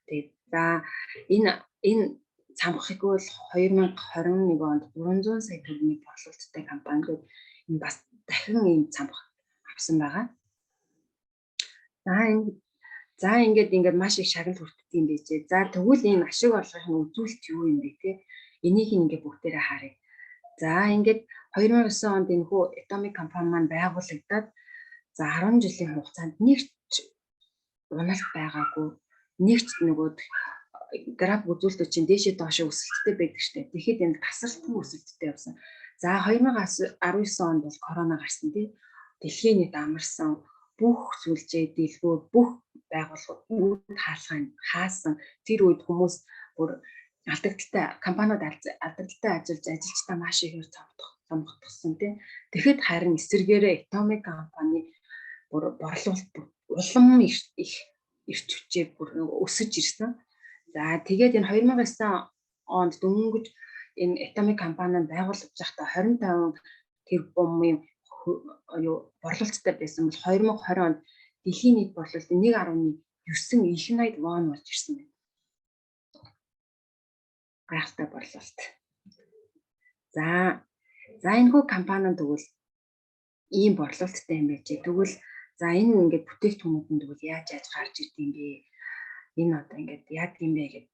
Тэгээд за энэ цамхагыг бол 2021 онд 300 сая төгрөгийн борлуулалттай компани гээд энэ бас дахин ийм цамхаг авсан байгаа. За ингээд маш их шагнал хүртдэг юм байжээ. За тэгвэл энэ ашиг орлогын үзүүлэлт юу юм бэ те? Энийг ингээд бүгдээрээ харъя. За ингээд 2009 онд энэ хүү Atomic компани маань байгуулагдаад за 10 жилийн хугацаанд нэг ч уналт байгаагүй. Нэг ч нөгөө граф үзүүлэлтүүд чинь дээшээ доошоо өсөлттэй байдаг штэ. Тэгэхэд энэ тасралтгүй өсөлттэй явсан. За 2019 онд бол корона гарсан тий. Дэлхийн нийт амарсан. Бүх сүлжээ дэлгүүр бүх байгууллагууд хаасан. Тэр үед хүмүүс бүр алдагдaltaй компаниуд алдагдaltaй ажиллаж ажилчдаа маш ихээр цомгдсон тийм. Тэгэхэд харин эсвэргээрээ Atomic компани бүр борлуулалт улам их ирч хүчээр бүр өсөж ирсэн. За тэгээд энэ 2009 онд дөнгөж энэ Atomic компани байгуулагдж байхдаа 25 тэрбумын борлуулалттай байсан бол 2020 онд дэлхийн нийт борлуулалтын 1.9 их найд вон болж ирсэн байна. Гайхалтай борлуулалт. За энэ хүү компани тэгвэл ийм борлуулалттай юм байж. Тэгвэл за энэ ингээд бүтээгдэхүүнүүд нь тэгвэл яаж гарч ирд юм бэ? Энэ одоо ингээд яадаг юм бэ гэж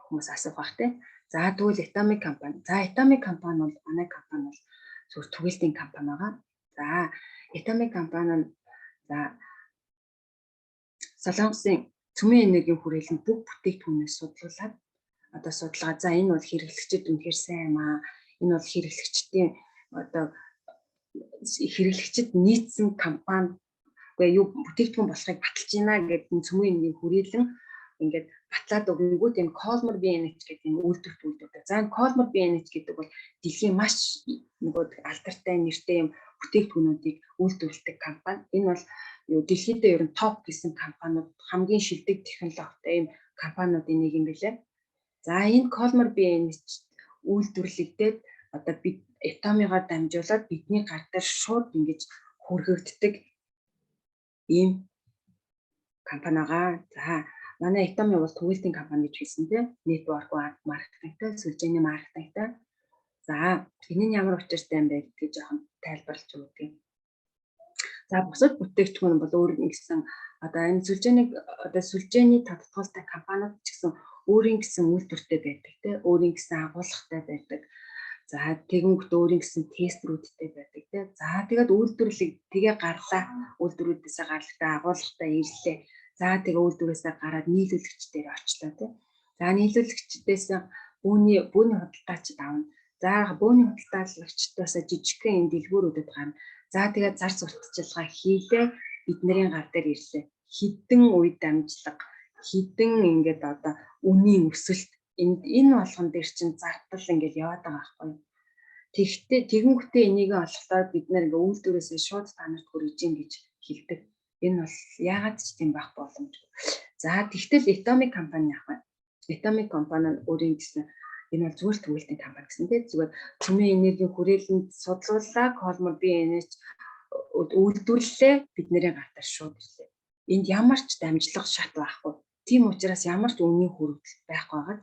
хүмүүс асуух бах тий. За тэгвэл Atomic компани. За Atomic компани бол манай компани бол зөвхөн түгэлтийн компани байгаа. За Atomic компани нь за Солонгосын цөмийн энергийн хүрээлэнд бүх бүтээгдэхүүнээс судлуулад одоо судалгаа. За энэ бол хэрэглэгчид үнэхээр сайн юм аа. Энэ бол хэрэглэгчдийн одоо хэрэглэгчид нийцсэн компани үгүй юу бүтээгдэхүүн болохыг баталж байна гэдэг энэ цөмийн энергийн хүрээлэн ингээд батлаад өгөнгүүт энэ Colmar BNH гэдэг энэ үйлдвэрт үйлдвэртэй. За энэ Colmar BNH гэдэг бол дэлхийн маш нөгөө алдартай нэртэй юм бүтээгдэхүүнүүдийг үйлдвэрлэдэг компани. Энэ бол дэлхийд ер нь топ гэсэн компаниуд хамгийн шилдэг технологитой юм компаниудын нэг юм билээ. За энэ Colmar BNH үйлдвэрлэгдээд одоо бид Atomic-аар дамжуулаад бидний гар дээр шууд ингэж хүргэгддэг ийм компани байгаа. За манай Atomic бол түгэлтийн компани гэж хэлсэн тийм. Network маркетингтэй, сүлжээний маркетингтэй. За энэ нь ямар учиртай юм бэ гэдгийг жоохон тайлбарлаж өгье. За бусад бүтээгдэхүүн бол өөр нэгсэн одоо энэ сүлжээний тодтголтой компаниуд ч гэсэн өөрийн гэсэн үйлдвэртэй байдаг тийм. Өөрийн гэсэн агуулгатай байдаг. За тэгэнгүүт өөрийн гэсэн тестрүүдтэй байдаг тийм. За тэгээд үйлдвэрлэг тэгээ гарлаа. Үйлдвэрүүдээсээ гаралтай агуулгатай ирлээ. За тэгээ үйлдвэрээсээ гараад нийлүүлэгч дээр очлоо тийм. За нийлүүлэгчдээс бөөний худалдаачид авна. За бөөний худалдаалагчдаас жижигхэн энэ дэлгүүрүүдэд гарна. За тэгээд зар сурталчилгаа хийлээ. Бидний гар дээр ирлээ. Хідэн үе дамжлага, хідэн ингээд одоо үнийн өсөлт энэ болгон дээр чинь зардал ингээд яваад байгаа байхгүй. Тэгэхдээ тэгэнгүүтээ энийг олохлоор бид нэр ингээд үйлдвэрээсээ шууд танарт хүргэж ийн гэж хэлдэг. Энэ бол яагаад ч тийм байх боломжгүй. За тэгтэл Atomic компани яах вэ? Atomic компани нь өөрийн гэсэн энэ бол зүгээр түгэлтийн компани гэсэн тийм. Зүгээр цөмийн энергийн хүрээлэнд судлууллаа, Colmar BNH үйлдвэрлэлээ бидний гартаар шууд ирлээ. Энд ямар ч дамжлага шат байхгүй. Тийм учраас ямар ч үнийн хүрээлэл байхгүй байгаад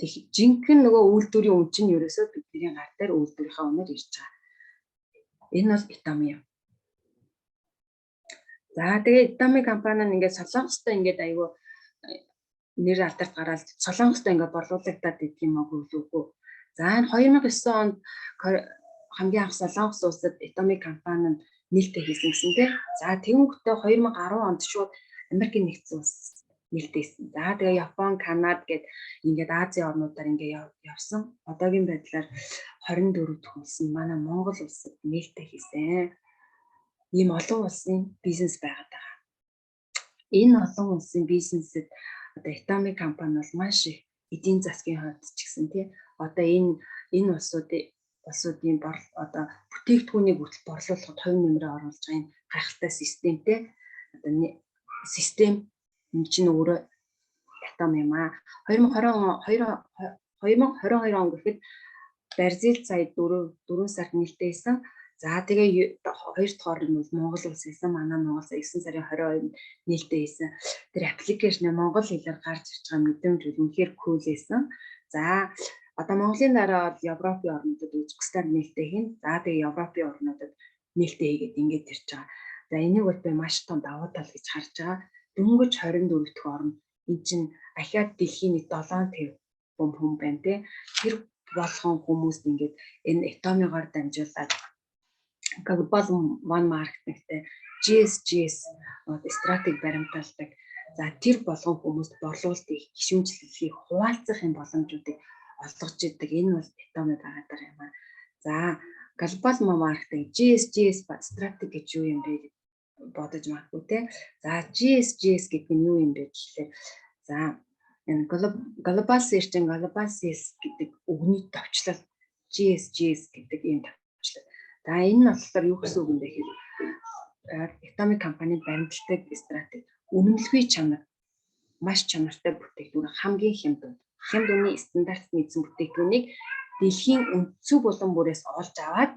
жинхэнэ нөгөө үйлдвэрийн үн чинь ерөөсөө бидний гар дээр үйлдвэрийнхаа үнээр ирж байгаа. Энэ бол Atomic юм. За тэгээд Atomic компани нь ингээд Солонгостой ингээд айгүй нэр алдарт гараад Солонгостой ингээд борлуулагдаад идэх юм уу үгүй. За энэ 2009 онд хамгийн анх Солонгос улсад Atomic компани нь нээлттэй хийсэн гэсэн тийм. За тэгэнгүүтээ 2010 онд шууд Америкийн нэгдсэн улс нээлттэй хийсэн. За тэгээ Япон, Канада гээд ингээд Азийн орнуудаар ингээд явсан. Одоогийн байдлаар 24 дахь улс нь манай Монгол улсад нээлттэй хийсэн. Ийм олон улсын бизнес байгаад байгаа. Энэ олон улсын бизнесэд одоо Atomic компани бол маш их эдийн засгийн хувьд ч гэсэн тийм. Одоо энэ улсуудын одоо бүтээгдэхүүнийг хүртэл борлуулахад хувь нэмрээ оруулж байгаа энэ гайхалтай системтэй одоо систем чинь өөрөө Atomic юм аа. 2022 он гэхэд Бразил сая 4 сард нээлттэй хийсэн. За тэгээ 2 дахь орн нь бол Монгол улс хийсэн. Манай Монгол 9 сарын 22-нд нээлттэй хийсэн. Тэр аппликейшн монгол хэлээр гарч ирж байгаа мэдрэмж үнэхээр кул байсан. За одоо Монголын дараа бол Европын орнуудад Узбекистан нээлттэй хийн. За тэгээ Европын орнуудад нээлттэй хийгээд ингэж ирж байгаа. За энийг бол би маш том давуу тал гэж харж байгаа. Дөнгөж 24 дахь орн энэ чинь ахаад дэлхийн нийт 7 тэрбум хүн байна те. Тэр болгон хүмүүст ингэж энэ Atomic-аар дамжуулаад Global One маркетингтэй GSGS стратеги баримталдаг. За тэр болгон хүмүүст борлуулалтыг гишүүнчлэлийг хуваалцах юм боломжуудыг олгож идэг. Энэ бол Atomic байгаа юм аа. За Global маркетинг GSGS стратеги гэж юу юм бэ бодож магадгүй те. За GSGS гэдэг нь юу юм бэ гэхлээр за энэ global search-ийн global sales гэдэг үгний товчлол GS гэдэг ийм товчлол. За энэ нь болохоор юу гэсэн үг юм бэ гэхээр Atomic компани баримтлагдаг стратеги үнэмлэхүй чанар маш чанартай бүтээгдэхүүн хамгийн хямд үнийн стандарт нийцсэн бүтээгдэхүүнийг дэлхийн үндсүү булан бүрээс олж аваад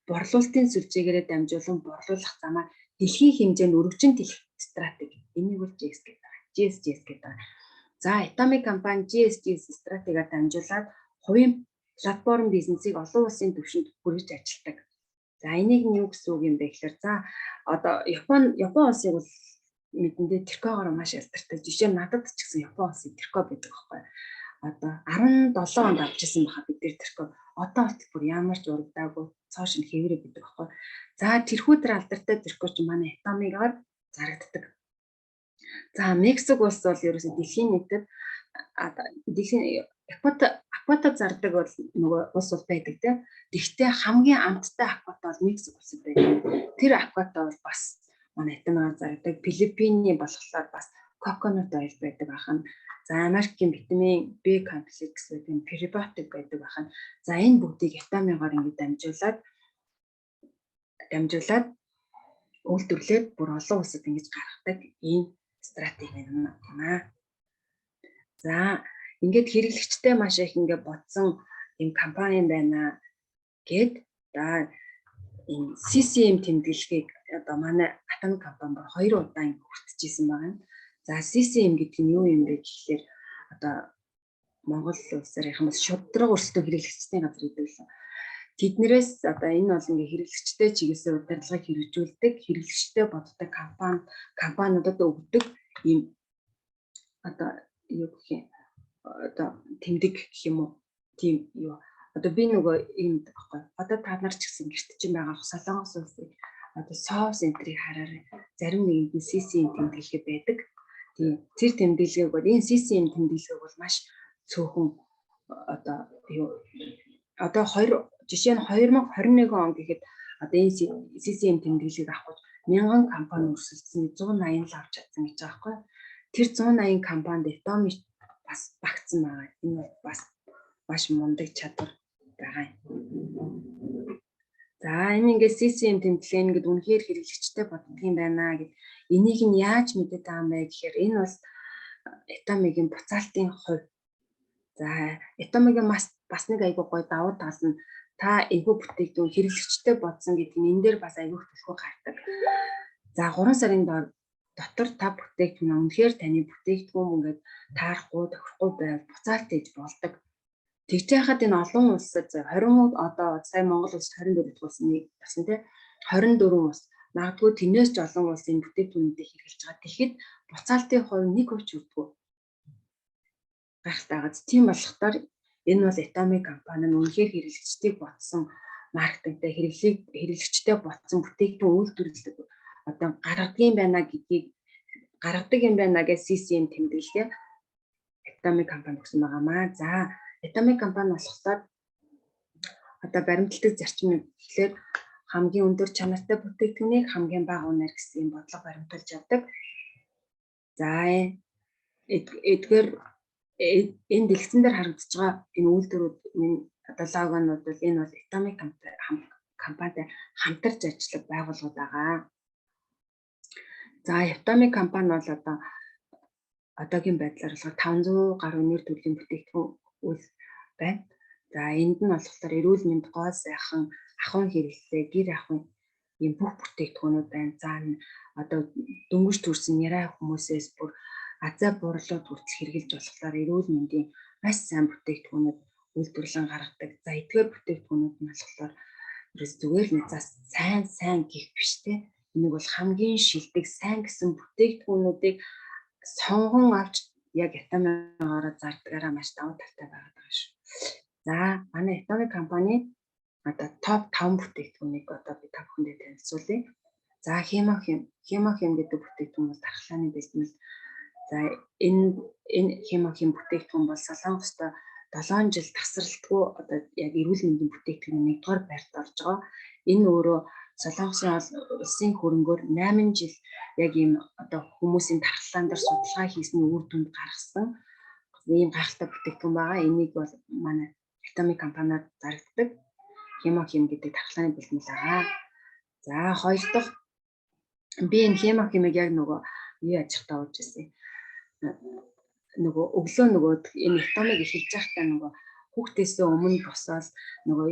борлуулалтын сүлжээгээрээ дамжуулан борлуулах замаар дэлхийн хэмжээнд өргөжин тэлэх стратеги. Энийг бол GS гэдэг. GS гэдэг. За Atomic компани GS стратегиар дамжуулаад хувийн платформ бизнесийг олон улсын түвшинд хүргэж ажилладаг. За энийг нь юу гэсэн үг юм бэ гэхээр за одоо Япон улсыг бол мэдэндээ Тэркогоор маш ялдартай. Жишээ нь надад ч гэсэн Япон улсын Тэрко байдаг байхгүй. Одоо 17 онд авчихсан баха бид тэр Тэрко. Одоо болтол бүр ямар ч урагдаагүй цоошин хэврээ байдаг байхгүй. За тэрхүү алдартай Тэрко ч манай Atomic-аар зарагддаг. За Мексик улс бол ерөөсөө дэлхийн нийтэд аквата зардаг бол нөгөө улс бол байдаг тийм. Гэхдээ хамгийн амттай аквата бол Мексик улсад байдаг. Тэр аквата бол бас манай Atomic-аар зардаг. Филиппиний болохоор бас coconut oil байдаг ахна. За Америкийн витамин B комплекс байдаг, prebiotic байдаг ахна. За энэ бүгдийг Atomic-аар ингэ дамжуулаад үйлдвэрлээд бүр олон улсад ингэж гаргадаг ийм стратеги байна тийм аа. За ингээд хэрэглэгчтэй маш их ингээд бодсон ийм компани байна гэд за энэ CCM тэмдэглэгийг одоо манай Atomic компани 2 удаа ингэ хүртэж байгаа. За CCM гэдэг нь юу юм бэ гэхээр одоо Монгол улсаарынхан бас шудраг өрсөлдөөн хэрэглэгчдийн газар гэдэг л. Тэднэрээс одоо энэ бол ингээ хэрэглэгчтэй чиглэсэн удирдлагыг хэрэгжүүлдэг, хэрэглэгчтэй боддог компаниудад өгдөг ийм одоо юу гэх юм одоо тэмдэг гэх юм уу тийм юу одоо би нөгөө юм баггүй одоо та нар ч гэсэн гэрт чинь байгаа Солонгос улсыг одоо соус энтрийг хараарай зарим нэгэнд нь CCM тэмдэглэгээ байдаг тийм тэр тэмдэглэгийг бол энэ CCM тэмдэглэгийг бол маш цөөхөн одоо юу одоо жишээ нь 2021 он гэхэд одоо энэ CCM тэмдэглэгийг авах 1000 компани өрсөлдсөн 180 л авч чадсан гэж байгаа байхгүй тэр 180 компанид Atomic бас багтсан байгаа. Энэ бол бас маш мундаг чадвар байгаа юм. За энэ ингээд CCM тэмдэглэн ингээд үнэхээр хэрэглэгчтэй боддог юм байна гэд энийг нь яаж мэдээд байгаа юм бэ гэхээр энэ бол Atomic-ийн буцаалтын хувь. За Atomic-ийн бас нэг айгүй гоё давуу тал нь та эвгүй бүтээгдэхүүн хэрэглэгчтэй бодсон гэдэг нь энэ дээр бас айгүй төлхөө гардаг. За 3 сарын дотор та бүтээгдэхүүн үнэхээр таны бүтээгдэхүүн ингээд таарахгүй тохирохгүй байвал буцаалт хийж болдог. Тэгж яхад энэ олон улсад 20 одоо сая Монгол улсад 24 дахь улсын нэг болсон тий 24 улс магадгүй тэрнээс ч олон улсын бүтээгдэхүүнүүдийг хэрэглэж байгаа. Тэгэхэд буцаалтын хувь 1% хүрдэггүй. Гайхалтай байгаа. Тийм болохоор энэ бол Atomic компани нь үнэхээр хэрэглэгчдийг ботсон маркетингтэй хэрэглэгчтэй ботсон бүтээгдэхүүн үйлдвэрлэдэг одоо гаргадаг юм байна гэж CCM тэмдэглэгээ Atomic компани өгсөн байгаамаа. За Atomic компани болохоор одоо баримтлагдаг зарчмыг гэхлээр хамгийн өндөр чанартай бүтээгдэхүүнийг хамгийн бага үнээр гэсэн бодлого баримтуулж явдаг. За эдгээр энэ дэлгэцэн дээр харагдаж байгаа энэ үйлдвэрүүд одоо логонууд бол энэ бол Atomic компанитай хамтарч ажиллах байгууллагууд байгаа. За Atomic компани бол одоо одоогийн байдлаар болохоор 500 гаруй нэр төрлийн бүтээгдэхүүн үйл байна. За энд нь болохоор эрүүл мэнд, гоо сайхан, ахуйн хэрэглээ, гэр ахуйн ийм бүх бүтээгдэхүүнүүд байна. За одоо дөнгөж төрсэн нярай хүмүүсээс бүр азаа бурлууд хүртэл хэрэгжилж болохоор эрүүл мэндийн маш сайн бүтээгдэхүүнүүд үйлдвэрлэн гаргадаг. За эдгээр бүтээгдэхүүнүүд нь болохоор зүгээр л нязаас сайн гих биш те. Энийг бол хамгийн шилдэг сайн гэсэн бүтээгдэхүүнүүдийг сонгон авч яг Atomic-аараа зардагаараа маш давуу талтай байгаад байгаа шүү. За манай Atomic компани одоо топ 5 бүтээгдэхүүнийг одоо би та бүхэндээ танилцуулъя. За хемохим гэдэг бүтээгдэхүүн бол дархлааны бэлтгэл. За энэ хемохим бүтээгдэхүүн бол Солонгостой 7 жил тасралтгүй одоо яг эрүүл мэндийн бүтээгдэхүүн нэгдүгээр байрт орж байгаа. Энэ өөрөө Солонгосын улсын хөрөнгөөр 8 жил яг ийм одоо хүмүүсийн дархлаан дээр судалгаа хийсний үр дүнд гаргасан ийм гайхалтай бүтээгдэхүүн байгаа. Энийг бол манай Atomic компаниар зарагддаг Хемохим гэдэг тархлааны бэлтгэл байгаа. За хоёр дахь би энэ Хемохимыг яг нөгөө юу яаж тавьж ирсэн. Нөгөө өглөө нөгөө энэ Atomic эхэлж байхдаа нөгөө хүүхдээсээ өмнө босоод нөгөө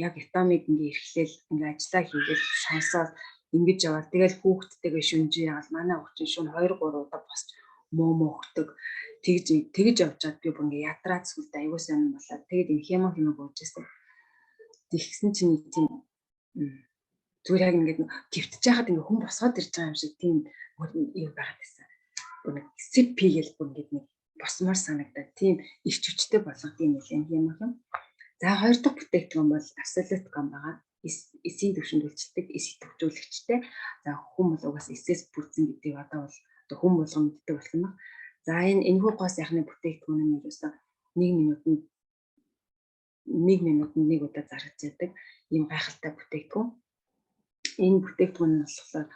яг Atomic ингээ эрхлээл ингээ ажиллаа хийгээл сонсоод ингэж яваад тэгэл хүүхдтэйгээ шүнжээ яагаад манай хүүхдийн шүн 2 3 удаа босч мөө өгдөг. Тэгж явжгаад би бүр ингээ ядраад сүлд аягүй сайн болоод тэгээд энэ Хемохимыг уужсэн. Тэгсэн чинь тийм зүгээр яг ингээд гівтж яхад ингээ хүн босгоод ирж байгаа юм шиг тийм юу байгаад байсан. Нэг сипи гэл бүр ингээд нэг босмоор санагдаад тийм ирч хүчтэй болгох юм нэлээд Хемохим. За хоёр дахь бүтээгдэхүүн бол Absolute.com байгаа. Эсийн төвшөнд үйлчилдэг эс идэвхжүүлэгчтэй. За хүн бол угаас эсээс бүрдсэн гэдгийг одоо бол хүн болгон мэддэг болох юм байна. За энэхүү гоо сайхны бүтээгдэхүүн нь ерөөсөө 1 минутанд 1 удаа зарж яадаг ийм гайхалтай бүтээгдэхүүн. Энэ бүтээгдэхүүн нь болохоор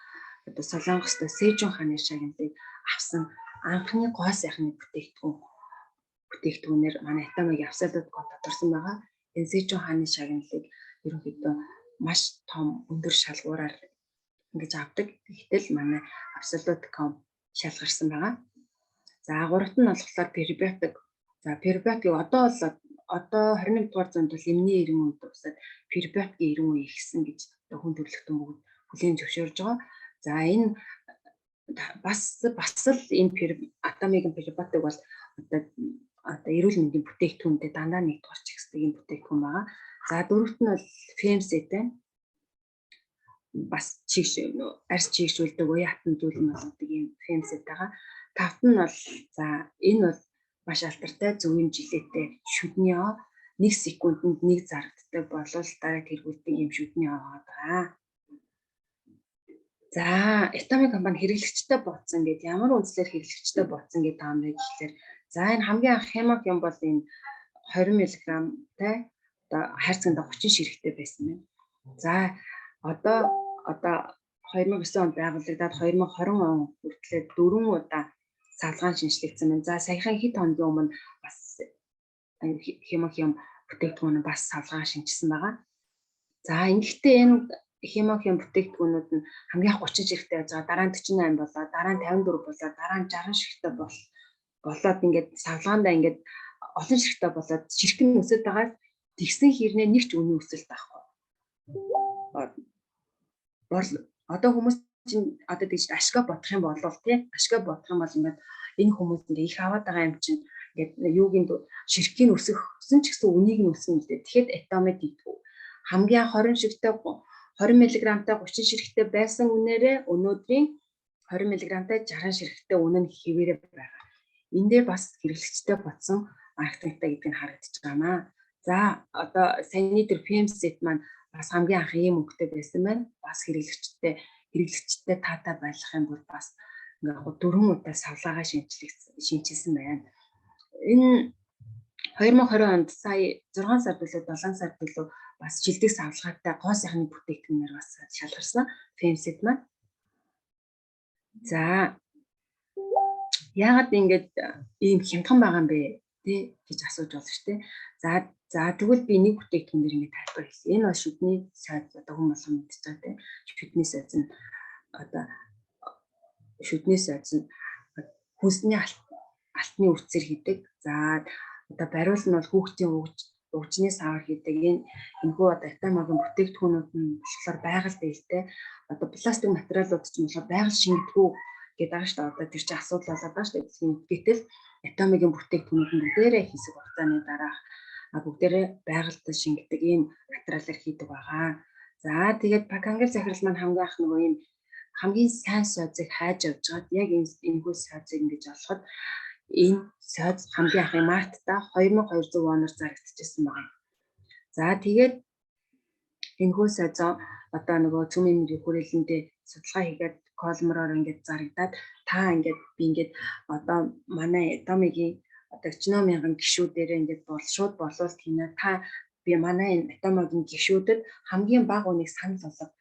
одоо Солонгостой Сэжүн хааны шагналыг авсан анхны гоо сайхны бүтээгдэхүүнээр манай Atomic Absolute.com тодорсон байгаа. Энэ Сэжүн хааны шагналыг ерөнхийдөө маш том өндөр шалгуураар ингэж авдаг. Гэтэл манай Absolute.com шалгарсан байгаа. За гуравт нь болохоор перебиотик. За перебиотик одоо 21 дугаар зуунд бол эмний 90 үед усаад перебиотикийн 90 үе ихсэн гэж хүн төрөлхтөн бүгд хүлээн зөвшөөрж байгаа. За энэ бас л энэ Atomic перебиотик бол одоо эрүүл мэндийн бүтээгдэхүүнтэй дандаа нэгдүгээрч ихсдэг юм бүтээгдэхүүн байгаа. За дөрөвт нь бол FMC-тэй бас арьс чийгшүүлдэг уян хатан зүйлэн болгодог юм FMC-тэйгээ. Тавт нь бол за энэ бол маш алдартай зөвийн жилеттэй шүдний аа 1 секундэд 1 зарагддаг болол дараа тэргүүлдэг юм шүдний аа байгаа. За Atomic компани хэрэглэгчтэй ботсон гэдэг ямар үндслээр хэрэглэгчтэй ботсон гэдэг таамаг гэхэлэр за энэ хамгийн анх Хемохим бол энэ 20 мг-тай одоо хайрцагт 30 ширхтээ байсан байна. За одоо 2009 онд байгуулагдаад 2020 он хүртэл 4 удаа савлгаан шинжлэгдсэн байна. За саяхан хэд хоногийн өмнө бас Хемохим бүтээгдэхүүн бас савлгаан шинжилсэн байгаа. За ингэхдээ энэ Хемохим бүтээгдэхүүнүүд нь хамгийн анх 30 ширхтээ байж байгаа, дараа нь 48 болоод, дараа нь 54 болоод, дараа нь 60 ширхтээ болоод ингээд савлгаандаа ингээд олон ширхтээ болоод ширхэг нь өсөж байгаа. Тэгсэн хэрнээ нэг ч үнийн өсөлт байхгүй. Одоо хүмүүс чинь одоо тэгж ашгаа бодох юм бол тий ашгаа бодох юм бол ингээд энэ хүмүүс ингээ их аваад байгаа юм чинь ингээд юугийн ширхгийн өссөн ч гэсэн үнийг нь өснө гэдэг. Тэгэхэд Atomic гэдэг хамгийн 20 ширхтээ 20 мг-тай 30 ширхтээ байсан үнээрээ өнөөдрийн 20 мг-тай 60 ширхтээ үнэ нь хэвээрээ байгаа. Энэ дээр бас хэрэглэгчтэй ботсон маркетингтай гэдэг нь харагдаж байгаамаа. За одоо саяны тэр FMC маань бас хамгийн анх ийм өнгөтэй байсан байна. Бас хэрэглэгчтэй таатай байлгах юм бол бас ингээ 4 удаа савлаагаа шинжилсэн байна. Энэ 2020 онд сая 6 сард билүү 7 сард билүү бас жилдэг савлгаатай гоо сайхны бүтээгдэхүүнээр бас шалгарсан FMC маань. За яагаад ингэж ийм хямдхан байгаа юм бэ тий гэж асууж болно шүү дээ. За тэгвэл би нэг бүтээгдэхүүн дээр ингэ тайлбар хийсэн. Энэ бол шүдний сайд одоо хүн болгон мэдж байгаа тий. Шүдний сайд нь одоо шүдний сайд нь хүнсний алтны үрцээр хийдэг. За одоо бариул нь бол хүүхдийн өвчний савар хийдэг. Энэхүү одоо Atomic бүтээгдэхүүнүүд нь болохоор байгаль дээлтэй. Одоо пластик материалууд ч юм болохоор байгаль шингэдэггүй гэдэг байгаа шүү дээ. Одоо тэр чинь асуудал болоод байгаа шүү дээ. Гэтэл Atomic бүтээгдэхүүнүүд нь бүгдээрээ хэсэг хугацааны дараах бүгдээрээ байгальд шингэдэг ийм материалаар хийдэг байгаа. За тэгээд Пакангал захирал маань хамгийн анх нөгөө ийм хамгийн сайн сойзыг хайж авч байгаад яг энэхүү сойзыг ингэж олоход энэ сойз хамгийн анхны мартта 2200 оноор зарагдчихсан байна. За тэгээд энэхүү сойз одоо нөгөө цөмийн мөрийн хүрээлэндээ судалгаа хийгээд колмороор ингэж зарагдаад та ингэж би ингэж одоо манай Atomic-ийн одоо 40,000 гишүүдээр ингэж шууд боловсруулалт хийнэ. Та би манай энэ Atomic-ийн гишүүдэд хамгийн бага үнийг санал болгох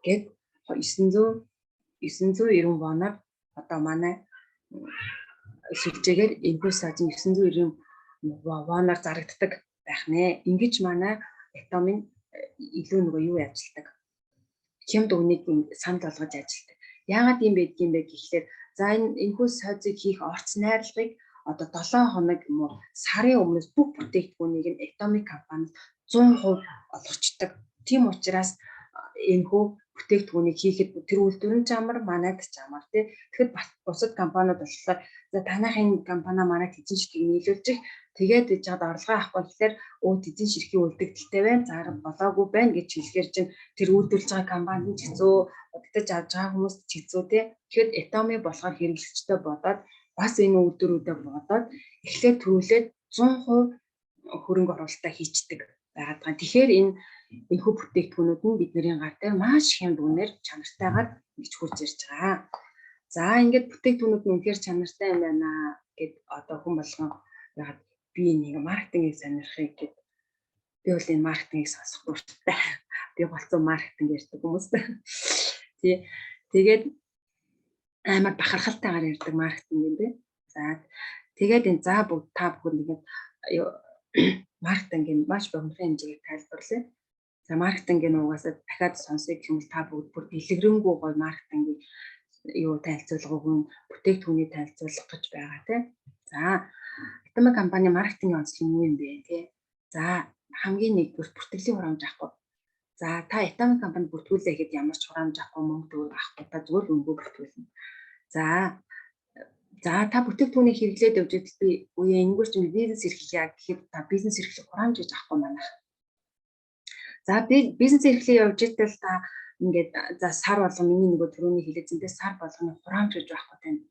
гэд 990 воноор одоо манай сүлжээгээр энэхүү сажин 990 воноор зарагддаг байх нэ. Ингэж манай Atomy илүү нөгөө юу ажилладаг. Хямд үнийг санал болгож ажилладаг. Яагаад юм байдгийм бэ гэхлээр за энэхүү сажиг хийх орц найрлагыг одоо 7 хоног юм уу сарын өмнөөс бүх бүтээгдэхүүнийг нь Atomy компанид 100% олгочдөг. Тийм учраас энэхүү бүтээгдэхүүнийг хийхэд тэр үйлдвэр нь ч амар, манайд ч амар тий. Тэгэхэд бусад компаниуд болохоор за танайхын компани манайд эзэн ширхгийг нийлүүлж их тэгээд жаад орлогоо авахгүй гэхээр өө эзэн ширхгийн үлдэгдэлтэй байна. Зарга болоогүй байна гэж хэлэхээр чинь тэр үйлдвэрлэж байгаа компанид ч хэцүү, удагдаж авч байгаа хүмүүст ч хэцүү тий. Тэгэхээр Atomy болохоор хэрэглэгчтэй бодоод бас энэ үйлдвэрүүдэд бодоод эхлээд төрүүлээд 100% хөрөнгө оруулалтаа хийцдэг байгаад байгаа. Тэгэхээр энэхүү бүтээгдэхүүнүүд нь бидний гар дээр маш хямд үнээр чанартайгаар ингэж хурж ирж байгаа. За ингээд бүтээгдэхүүнүүд нь үнэхээр чанартай юм байна гэд одоо хүн болгон яагаад би нэг маркетингийг сонирхыг гэд би бол энэ маркетингийг сонсох дуртай. Би болцоо маркетинг ярьдаг хүмүүс. Тий. Тэгээд амар бахархалтайгаар ярьдаг маркетинг юм бэ. За тэгээд энэ за бүгд та бүхэн ингээд маркетингийн маш богинохон хэмжээгээр тайлбарлая. За маркетингийн угаасаа дахиад сонсъё гэх юм бол та бүгд бүр дэлгэрэнгүй гоё маркетингийн юу танилцуулга өгөн бүтээгдэхүүний танилцуулга гэж байгаа тийм. За Atomy компани маркетингийн онцлог юу юм бэ тий? За хамгийн нэгдүгээр бүртгэлийн хурамж авахгүй. За та Atomy компанид бүртгүүлээ гэхэд ямар ч хурамж авахгүй мөнгө төгрөг авахгүй та зүгээр өнгөө бүртгүүлнэ. За та бүтээгдэхүүнийг хэрэглээд явж байгаад би үе энэгээр чинь бизнес эрхлэе гэхэд та бизнес эрхлэх хурамж гэж авахгүй манайх. За би бизнес эрхлэе явж байгаад та ингээд за сар болгон миний нөгөө төрөний хэлээзэнтэй сар болгоны хурамж гэж байхгүй тань.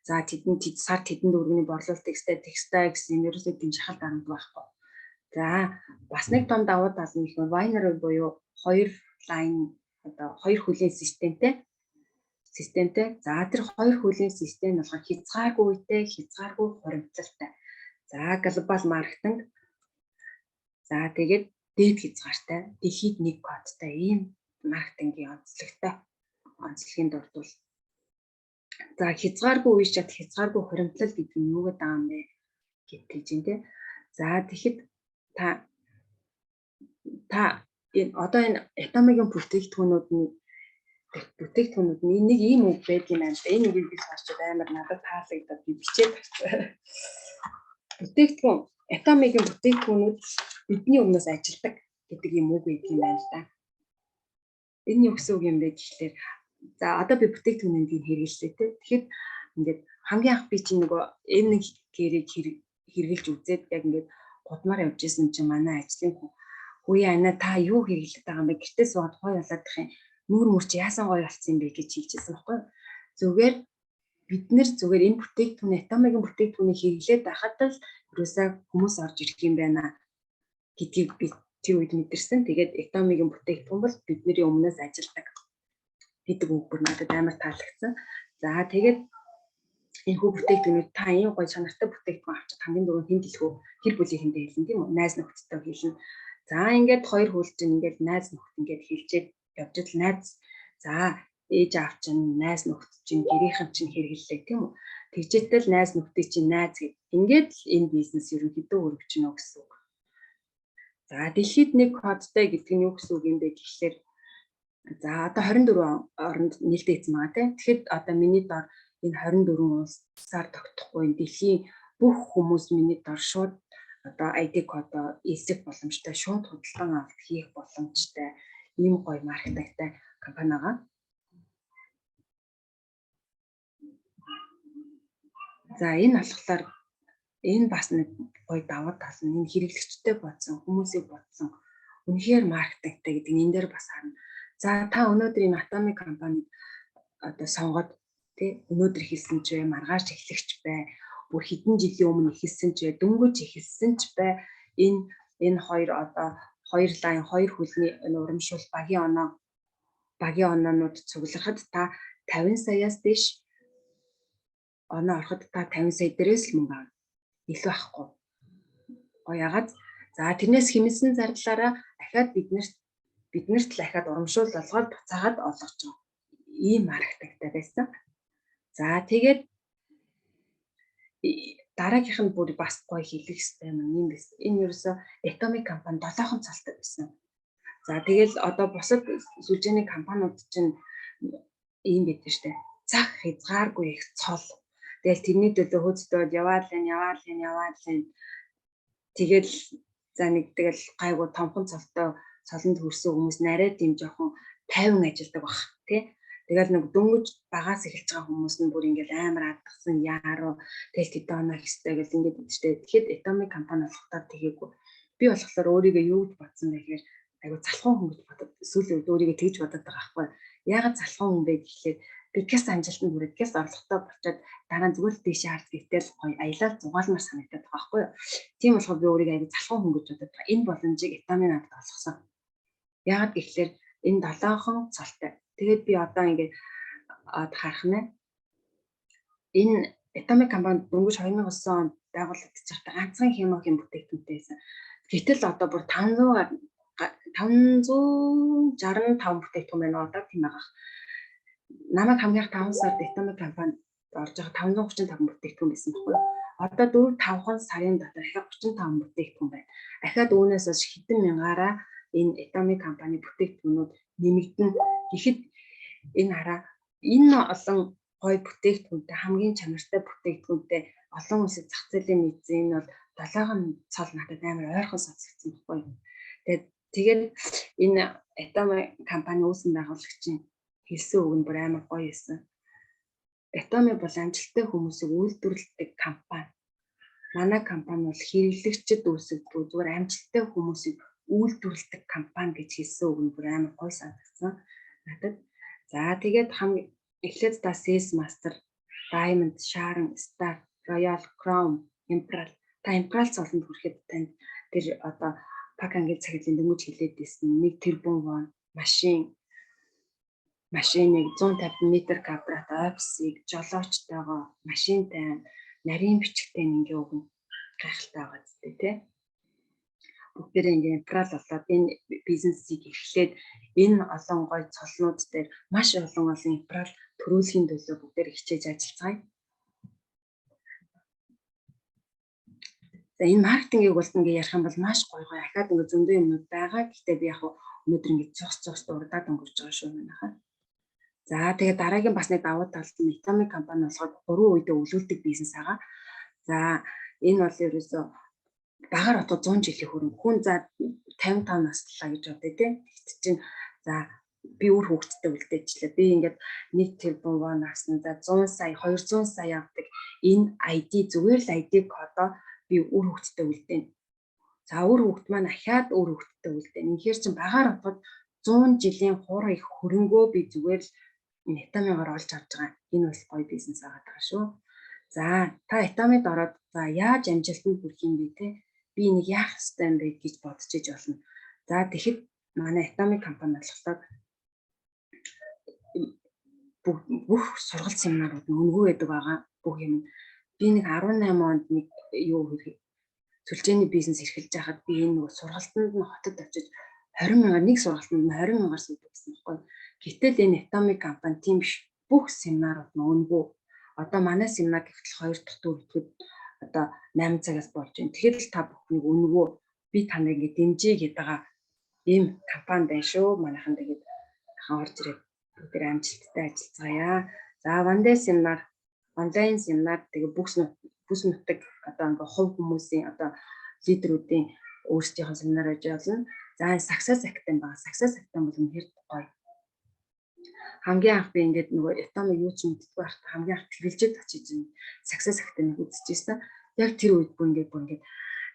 За тэдэнд сар тэдэнд өргөний борлуулалт экстэй текстаа гэсэн ерөөсөө тийм шахалт арга байхгүй. За бас нэг том давуу тал нь их binary буюу хоёр лайн одоо хоёр хүлийн системтэй. За тэр хоёр хүлийн систем нь болохоор хязгааргүй үедээ хязгааргүй хуримтлалтай. За глобал маркетинг. За тэгээд дээд хязгаартай дэлхийд нэг кодтай ийм маркетингийн онцлогийн дурдвал. За хязгааргүй үе чад хязгааргүй хуримтлал гэдэг нь юу гэдэг юм бэ гэдэг чинь тий. За тэгэхэд та энэ одоо энэ Atomy-гийн бүтээгдэхүүнүүд нь нэг ийм үг байдаг юм байна. Энэ үгийг би сонсчод амар надад таалагдаад би бичээд байна. Бүтээгдэхүүн Atomy-гийн бүтээгдэхүүнүүд бидний өмнөөс ажилдаг гэдэг ийм үг байдаг юм байна л да. Энэ юу гэсэн үг юм бэ гэхлээр за одоо би бүтээгдэхүүнийг хэрэглэжтэй тий. Тэгэхэд ингээд хамгийн анх би чинь нөгөө энэ гэрийг хэрэглэж үзээд яг ингээд гудмаар явж исэн чинь манай ажлын хүүе ана та юу хэрэглээд байгаа юм бэ? Гэртээ суугаад гоё болоод их юм. Нүүр мөр чи яасан гоё болсон юм бэ гэж хэлчихсэн байхгүй. Зүгээр бид нэр зүгээр энэ бүтээгдэхүүн Atomy-гийн бүтээгдэхүүнийг хэрэглээд байхад л ерөөсөө хүмүүс орж ирэх юм байна гэдгийг би тэр үед мэдэрсэн. Тэгээд Atomy-гийн бүтээгдэхүүн бол бидний өмнөөс ажилдаг гэдэг үг бүр надад амар таалагдсан. За тэгээд энэ хүү бүтээгдэхүүнийг та ийм гоё чанартай бүтээгдэхүүн авчид хамгийн дөрөв хэн дэлгүү хэр бүлийнхэнтэй хэлнэ тийм үү? Найз нөхдөдтэй хэлнэ. За ингээд хоёр хүл чинь ингээд найз нөхд ингээд хэлчихэд явж л найз за ээж аав чинь найз нөхд чинь гэрийнхэн чинь хэрэглэлээ тийм үү? Тэгжээтэл найз нөхдийг чинь найз гэд ингээд л энэ бизнес ерөнхийдөө өргөжнө гэсэн үг. За дэлхийд нэг кодтай гэдэг нь юу гэсэн үг юм бэ гэхлээр за одоо 24 оронд нээлттэйсэн байгаа тийм. Тэгэхэд одоо миний дор энэ 24 улсаар тогтохгүй дэлхийн бүх хүмүүс миний дор шууд одоо ID кодоо эсэх боломжтой, шууд худалдан авалт хийх боломжтой ийм гоё маркетингтай компани байгаа. За энэ болохоор энэ бас нэг гоё давуу тал нь энэ хэрэглэгчтэй бодсон, хүмүүсийг бодсон үнэхээр маркетингтай гэдэг нь энэ дээр бас харна. За та өнөөдөр энэ Atomy компаниг одоо сонгоод тий өнөөдөр хэлсэн ч маргааш эхлэгч бай. Бүр хэдэн жилийн өмнө эхэлсэн ч дөнгөж эхэлсэн ч бай. Энэ хоёр одоо хоёр лайн хоёр хүлний урамшуул багийн оноонууд цуглахад та 50 саяас дээш оноо ороход та 50 сая дээрээс л мөнгө авна. Илүү авахгүй. Яагаад? За тэрнээс хэмнэсэн зардлаараа дахиад биднэрт л дахиад урамшуул болгоод буцаагаад олгож байгаа. Ийм маркетингтай байсан. За тэгээд дараагийнх нь бүр бас гоё хэлэх хэрэгтэй юм биш. Энэ ерөөсөө Atomic компани 7хон цалтай байсан. За тэгэл одоо бусад сүлжээний компаниуд чинь ийм байдаг штэ. Цаг хязгааргүй их цол. Тэгэл тэрний төлөө хөөцдөөд яваад лэн. Тэгэл за нэг тэгэл гайгүй томхон цолонд хүрсэн хүмүүс нарай тийм жоохон 50 ажилдаг баг тий. Тэгэл нэг дөнгөж багаас эхэлж байгаа хүмүүс нь бүр ингээл амар адгсан яаруу тэгэл тэд оноо хэстэй гэл ингээд үдчтэй. Тэгэхэд Atomic компани болохдоо тэгээгүй. Би болохоор өөрийгөө юу гэж бодсон бэ гэхээр айгу залхуун хүн гэж бодод эсвэл өөрийгөө тэгж бодод байгаа байхгүй. Ягаад залхуун хүн бэ гэхлээр би гэс амжилтанд хүрээд гэс орлоготой болчиход дараа нь зүгээр л дэше харж гэтэл гоё аялал зугаалмаар санагдаад байгаа байхгүй. Тийм болохоор би өөрийгөө айгу залхуун хүн гэж бодод байгаа. Энэ боломжийг Atomic надад олгосон. Ягаад гэхлээр энэ 7хон цолтой. Тэгээд би одоо ингээд харах нэ. Энэ Atomic компани дөнгөж 2009 онд байгуулагдаж байхдаа ганцхан химийн бүтээгдэхүүнтэй байсан. Гэтэл одоо бүр 565 бүтээгдэхүүн байна одоо тийм байгаа. Намайг хамгийн 5 сард Atomic компанид орж байгаа 535 бүтээгдэхүүн байсан байхгүй юу? Одоо 4-5 сарын дотор дахиад 35 бүтээгдэхүүн байна. Дахиад үүнээс хойш хэдэн мянгаараа энэ Atomic компани бүтээгдэхүүнүүд нэмэгдэн. Тэгэхэд энэ хараа энэ олон гоё бүтээгдэхүүнтэй хамгийн чанартай бүтээгдэхүүнтэй олон улсын зах зээлийн нийцэн энэ бол 7 цол надад амар ойрхон сонсогдсон байхгүй юу? Тэгээд энэ Atomic компани үүсгэн байгуулагчийн хэлсэн үг нь бүр амар гоё байсан. Atomic бол амжилттай хүмүүсийг үйлдвэрлэдэг компани. Манай компани бол хэрэглэгчид үүсгэдэг зүгээр амжилттай хүмүүсийг үйлдвэрлэдэг компани гэж хэлсэн үг нь бүр амар гоё санагдсан надад. За тэгээд хамгийн эхлээд та CS Master, Diamond, Sharon, Star, Royal, Chrome, Imperial. Та Imperial цолонд хүрэхэд танд тэр одоо пак ангийн цаглын дөнгөж хилээд байсан нэг тэрбум вон машиныг 150 м квадрат офисыг жолоочтойгоо машинтай нарийн бичгтэй ингээ өгнө гайхалтай байгаа зү тий. Бүгдээрээ ингээ Imperial болоод энэ бизнесийг эхлээд энэ олон гой цолнууд дээр маш олон Imperial төрүүлэхийн төлөө бүгдээр хичээж ажиллацгаая. За энэ маркетингийг бол ингээ ярих юм бол маш гоё ахаад ингээ зөндөө юмнууд байгаа. Гэхдээ би яг өнөөдөр ингээ цогц дурдаад өнгөрч байгаа шүү манайхаа. За тэгээд дараагийн бас нэг давуу тал нь Atomic компани болохоор 3 үедээ өвлүүлдэг бизнес байгаа. За энэ бол ерөөсөө багаар отоо 100 жилийн хөрөнгө. Хүн за 55 наслаа гэж бодъё тийм. Тэгт чинь за би үр хөвгтдээ үлдээчлээ. Би ингээд 1 тэрбум вон авсан. За 100 сая, 200 сая авдаг. Энэ ID зүгээр л ID кодоо би үр хөвгтдээ үлдээнэ. За үр хөвгт маань ахаад үр хөвгтдээ үлдээнэ. Инхээр чинь багаар отоод 100 жилийн хуур их хөрөнгөө би зүгээр л Atomic-аар олж авч байгаа. Энэ бол гоё бизнес байгаа шүү. За та Atomic-д ороод за яаж амжилтанд хүрэх юм бэ те? Би нэг яах ёстой юм бэ гэж бодож иж болно. За тэгэхэд манай Atomic компани болохоор бүх сургалт семинарууд нь өнгөө байдаг байгаа. Бүх юм. Би нэг 18 онд нэг сүлжээний бизнес эрхэлж байхад би энэ нэг сургалтанд нь хотод очиж 20 мянгаар нэг сургалтанд нь 20 мянгаар сүйдэг гэсэн байхгүй. Гэтэл энэ Atomic компани тийм биш. Бүх семинарууд нь өнгөө. Одоо манай семинар гэхэл 2 дахь төвөд одоо 8 цагаас болж байна. Тэгэхээр та бүхнийг өнгөө би таныг ингэ дэмжиж гэдэг ийм компани байна шүү. Манайхан тэгээд орж ирээд бүгд амжилттай ажиллацгаая. За Вандэ семинар, онлайн семинар тэгээ бүс нутаг одоо ингээ хувь хүмүүсийн одоо лидерүүдийн өөрсдийнхөө семинар хийж болно. За Success Academy байгаа. Success Academy бол үнэхээр гоё. Хамгийн анх би ингээд нөгөө Atomic юу ч мэддэггүй байхдаа хамгийн анх тэрэлжид очиж Success Academy-г үзчихсэн. Яг тэр үед бүр ингээд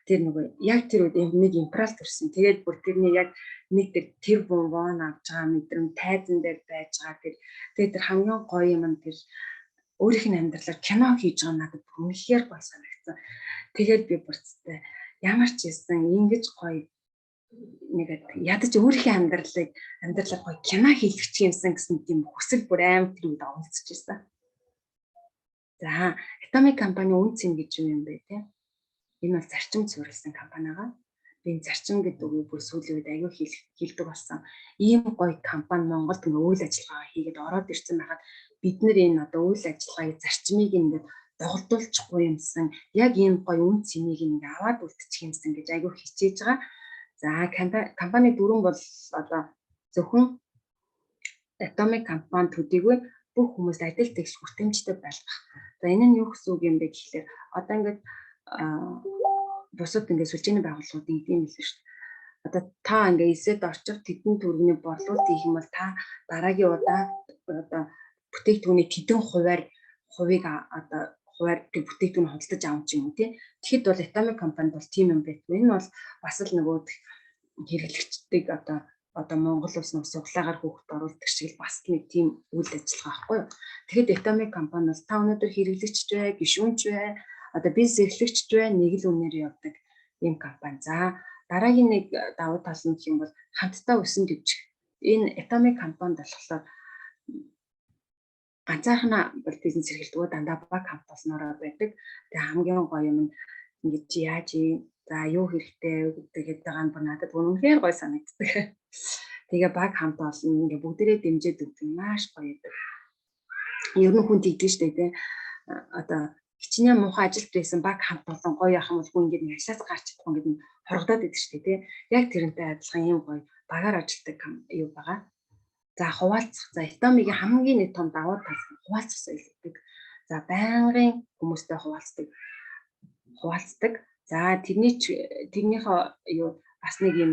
тэр нөгөө яг тэр үед нэг Imperial төрсэн. Тэгээд бүр тэрний яг нэг тэр бомбон авч байгаа мэдрэмж тайзан дээр байж байгаа. Тэгээд тэр хамгийн гоё юм нь тэр өөрийнх нь амьдралаар кино хийж байгаа надад үнэхээр гоё санагдсан. Тэгээд би бүрцтэй ямар ч байсан ингэж гоё нэг ядаж өөрийнхөө амьдралаа гоё кино хийлгэж юмсан гэсэн тийм хүсэл бүр аим тэр үед оволцож байсан. За Atomic компани үнцэн гэж юм бэ те? Энэ бол зарчим суурилсан компани байгаа. Би энэ зарчим гэдэг үгийг бүр сүүлийн үед аягүй хэлдэг болсон. Ийм гоё компани Монголд ингээ үйл ажиллагаа хийгээд ороод ирсэн байхад бид нар энэ одоо үйл ажиллагааг зарчмыг ингээд доголдуулчихгүй юмсан яг ийм гоё үн цэнийг ингээ аваад үлдчих юмсан гэж айгүй хичээж байгаа. За компани дүрэн бол одоо зөвхөн Atomic компани төдийгүй бүх хүмүүст адил тэгш хүртээмжтэй байлгах. За энэ нь юу гэсэн үг юм бэ гэхлээр одоо ингээд бусад ингээд сүлжээний байгууллагууд ингэдэм юм шүү дээ. Одоо та ингээд эсэд орчих тэдэн төгрөгийн борлуулалт хийх юм бол та дараагийн удаа одоо бүтээгдэхүүний тэдэн хувийг одоо хуваар тэг бүтээгдэхүүн худалдаж авах юм уу тий. Тэгэхэд бол Atomic компанид бол тийм юм байхгүй. Энэ бол бас л нөгөө хэрэглэгчдийг одоо Монгол улс нь суглаагаар хүүхд оруулдаг шиг бас нэг тийм үйл ажиллагаа байхгүй юу. Тэгэхэд Atomic компани бол та өнөөдөр хэрэглэгч бай, гишүүнч бай, одоо бизнес эрхлэгч бай, нэг л үнээр явдаг ийм компани. За дараагийн нэг давуу тал нь гэх юм бол хамтдаа өсөн дэвжих. Энэ Atomic компанид болохоор ганцаархнаа бол бизнес эрхэлдэг дандаа баг хамт олноороо байдаг. Тэгээ хамгийн гоё юм нь ингэж яаж за юу хэрэгтэй гэдэг байгаа нь надад үнэхээр гоё санагддаг. Тэгээ баг хамт олон ингээ бүгдээрээ дэмжиж өгдөг маш гоё байдаг. Ер нь хүн тэгдэг штэ тий. Одоо хичнээн муухай ажилт байсан баг хамт олон гоё ах юм бол хүн ингээ ажлаас гарч чадахгүй гэдэг нь хоргодоод идэв штэ тий. Яг тэрнтэй адилхан юм гоё багаар ажилтдаг юу байгаа. За хуваалцах. За Atomic-ийн хамгийн нэг том давуу тал хуваалцах соёл. За байнгын хүмүүстэй хуваалцдаг. За тэрнийхээ юу бас нэг юм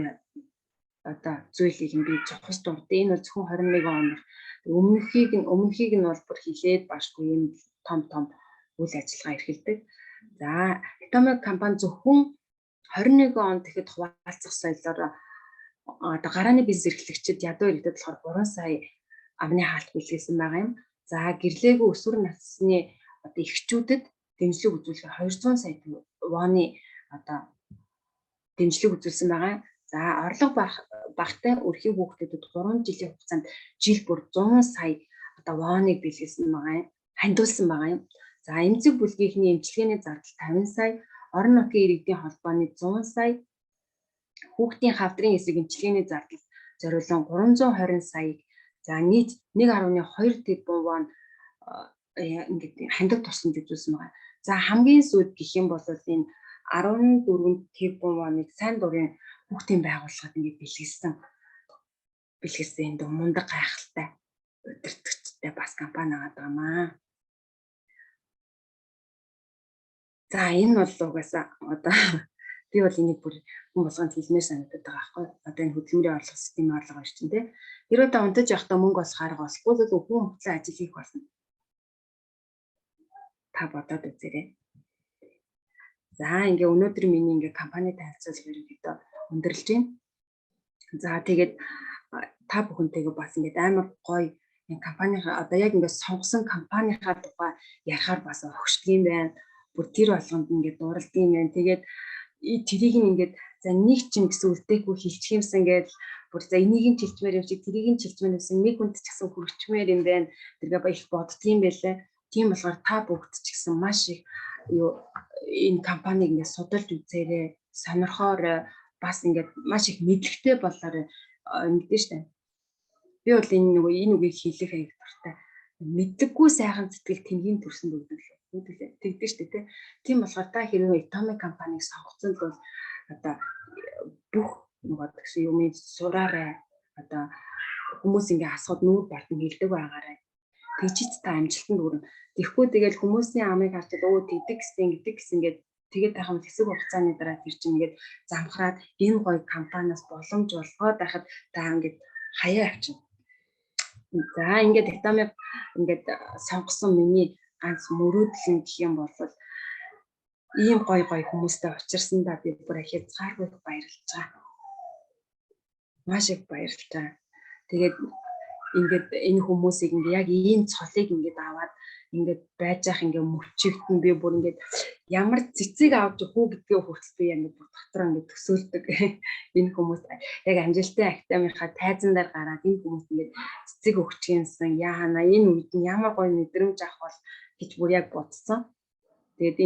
одоо зүйлийг би зохис дуртай. Энэ бол зөвхөн 21 оноор өмнөхийг нь бол бүр хилээд башгүй юм том үйл ажиллагаа эрхэлдэг. За Atomic компани зөвхөн 21 онд тэгэхэд хуваалцах соёлоор одоо гарааны бизнес эрхлэгчид ядуу иргэдэд болохоор 3 сая амны хаалт бэлгэлсэн байгаа юм. За гэрлээгүй өсвөр насны одоо эхчүүдэд дэмжлэг үзүүлэхээр 200 сая воны одоо дэмжлэг үзүүлсэн байгаа. За орлого багтай өрхийн хүүхдэд 3 жилийн хугацаанд жил бүр 100 сая одоо воныг бэлгэлсэн байгаа юм. Хандуулсан байгаа юм. За эмзэг бүлгийнхний эмчилгээний зардал 50 сая, орон нутгийн иргэдийн холбооны 100 сая, хүүхдийн хавдрын эсрэг эмчилгээний зардал зориулсан 320 сая. За нийт 1.2 тэрбум вон ингээд хандаг тусламж үзүүлсэн байгаа. За хамгийн сүүлд гэх юм бол энэ 14 тэрбум воныг сайн дурын хүүхдийн байгууллагад ингээд бэлгэлсэн энэ мундаг гайхалтай удирдагчтай бас компани байгаа маа. За энэ бол угаасаа одоо би бол энийг бүр хүн болгонд хэлмээр санагдаад байгаа байхгүй. Одоо энэ хөдөлмөрийн орлого системийн орлого гэж чинь тий. Хэрвээ та унтаж явахдаа мөнгө олох арга олохгүй л өвгөн хөтлөө ажил хийх болно. Та бодоод үзээрэй. За ингээ өнөөдөр миний ингээ компани танилцуулга ерөнхийдөө өндөрлж байна. За тэгээд та бүхэнтэйгээ бас ингээ амар гоё энэ компанийнхаа одоо яг ингээ сонгосон компанийнхаа тухай ярихаар бас өгчдөг юм байна. Бүр тэр болгонд ингээ дуралдаг юм байна. Тэгээд тэрийг ингээд за нэг ч юм гэсэн үлдээхгүй хилчих юмсан гэж бүр за энийг нь чилчмээр юм шиг тэрийг нь чилчмээр юмсан нэг хүнд ч гэсэн хүрчмээр юм байна. тэргээ их боддгийм байлаа. Тийм болохоор та бүгд ч гэсэн маш их юу энэ компаниг ингээд судалж үзээрэй. Сонирхоорой. Бас ингээд маш их мэдлэгтэй болоорой. Мэдэн штэ. Би бол энэ үгийг хэлэх аяг дуртай. Мэдлэггүй сайхан сэтгэл тэнгийн төрсөн өгдөг л. Тэгдэг штэ тий. Тийм болохоор та хэрвээ Atomic компаниг сонгоцсон бол одоо бүх нөгөө гэсэн юмыг сураарай. Одоо хүмүүс ингээ асууд нүүр бартан хэлдэг байгаарай. Тэгчиж та амжилтанд хүрнэ. Тэгэхгүй тэгэл хүмүүсийн амыг харчаад өө тэгдэг гэсэн ингээд тэгээд тахам хэсэг хугацааны дараа тэр чинь ингээд замхраад энэ гоё компаниас боломж олгоод байхад та ингээд хаяа авчина. За ингээд Atomic ингээд сонгосон миний ганц мөрөөдөл гэх юм бол ийм гоё хүмүүстэй учирсандаа би бүр хязгааргүй баярлж байгаа. Маш их баярлж байгаа. Тэгээд ингээд энэ хүмүүсийг ингээд яг ийм цолыг ингээд аваад ингээд байж ах ингээд мөчигдэн би бүр ингээд ямар цэцэг авч хүү гэдгээ хүртэл би ингээд бүр дотор ингээд төсөөлдөг. Энэ хүмүүс яг амжилттай Atomic-аа тайзан дээр гараад энэ хүмүүс ингээд цэцэг өгч юмсан яана энэ үед нь ямар гоё мэдрэмж авах бол гэж бүр яг бодсон. Тэгээд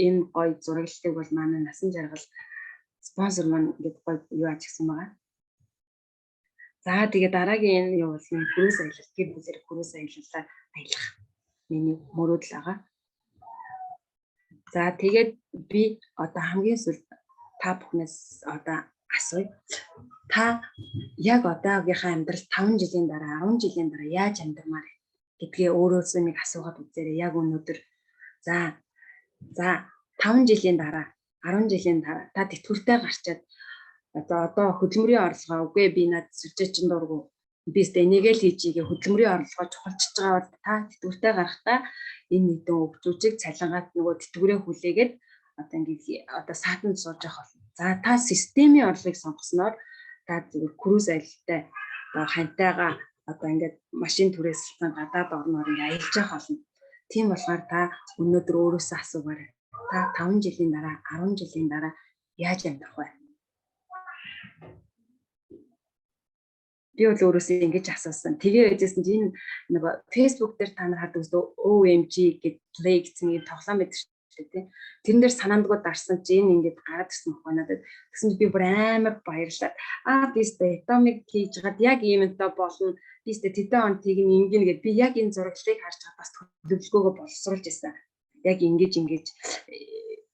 энэ гоё зураглалыг бол манай насан жаргал спонсор маань ингээд гоё юу аж гисэн байгаа. За тэгээд дараагийн энэ юу бол хөрөөс аялал гэр бүлэр хөрөөс аяллаа аялах миний мөрөөдөл байгаа. За тэгээд би одоо хамгийн сүүлд та бүхнээс одоо асууя. Та яг одоогийнхаа амьдрал 5 жилийн дараа 10 жилийн дараа яаж амьдрмаар гэдгээ өөрөөсөө нэг асуугаад үзээрэй. Яг өнөөдөр за 5 жилийн дараа 10 жилийн дараа та тэтгэвртэй гарчаад одоо хөдөлмөрийн орлогоо үгүй би над сүлжээ чин дургу би өстө энийг л хийчихье хөдөлмөрийн орлогоо чухалчж байгаа бол та тэтгэвртэй гарахдаа энэ нэгэн өвчүүжийг цалингаад нөгөө тэтгэврээ хүлээгээд одоо ингээд одоо саатанд сууж явах болно. За та системийн орлогыг сонгосноор та зүгээр крүүз аялалтай одоо хантайгаа одоо ингээд машин түрээсэлсэн гадаад орноор ингээд аялж явах болно. Тийм болохоор та өнөөдөр өөрөөсөө асуугаарай. Та 5 жилийн дараа 10 жилийн дараа яаж амьдрах вэ? Би бол өөрөөсөө ингэж асуусан. Тэгээ байжсэн чинь энэ нөгөө Facebook дээр та нар хардаг үстэ OMG гэд play гэсэн юм тоглоом байдаг шүү дээ. Тэрэн дээр санаандгуу дарсан чинь ингэж гараад ирсэн байхгүй надад. Тэгсэн чинь би бүр амар баярлаад би өстө Atomic хийж гад яг ийм өнтө болно. Би өстө тэдэн он тийг ингэн гэд би яг энэ зураглалыг харж байгаа бас төлөвлөгөөгөө боловсруулж ирсэн. Яг ингэж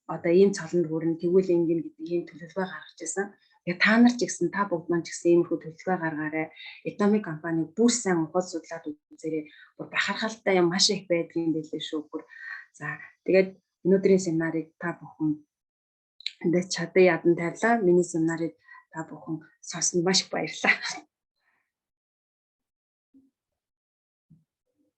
одоо ийм цолонд хүрэн тэгвэл ингэн гэдэг ийм төлөвлөгөө гаргаж ирсэн. Яг та нар ч гэсэн та бүгд маань ч гэсэн иймэрхүү төлөвлөгөө гаргаарай. Atomic компани бүр сайн ухаал судлаад үзээрэй. Бүр бахархалтай юм маш их байдгийн байлээ шүү бүр. За тэгээд өнөөдрийн семинарыг та бүхэн эндээ чадан ядан тавилаа. Миний семинарыг та бүхэн сонссонд маш их баярлалаа.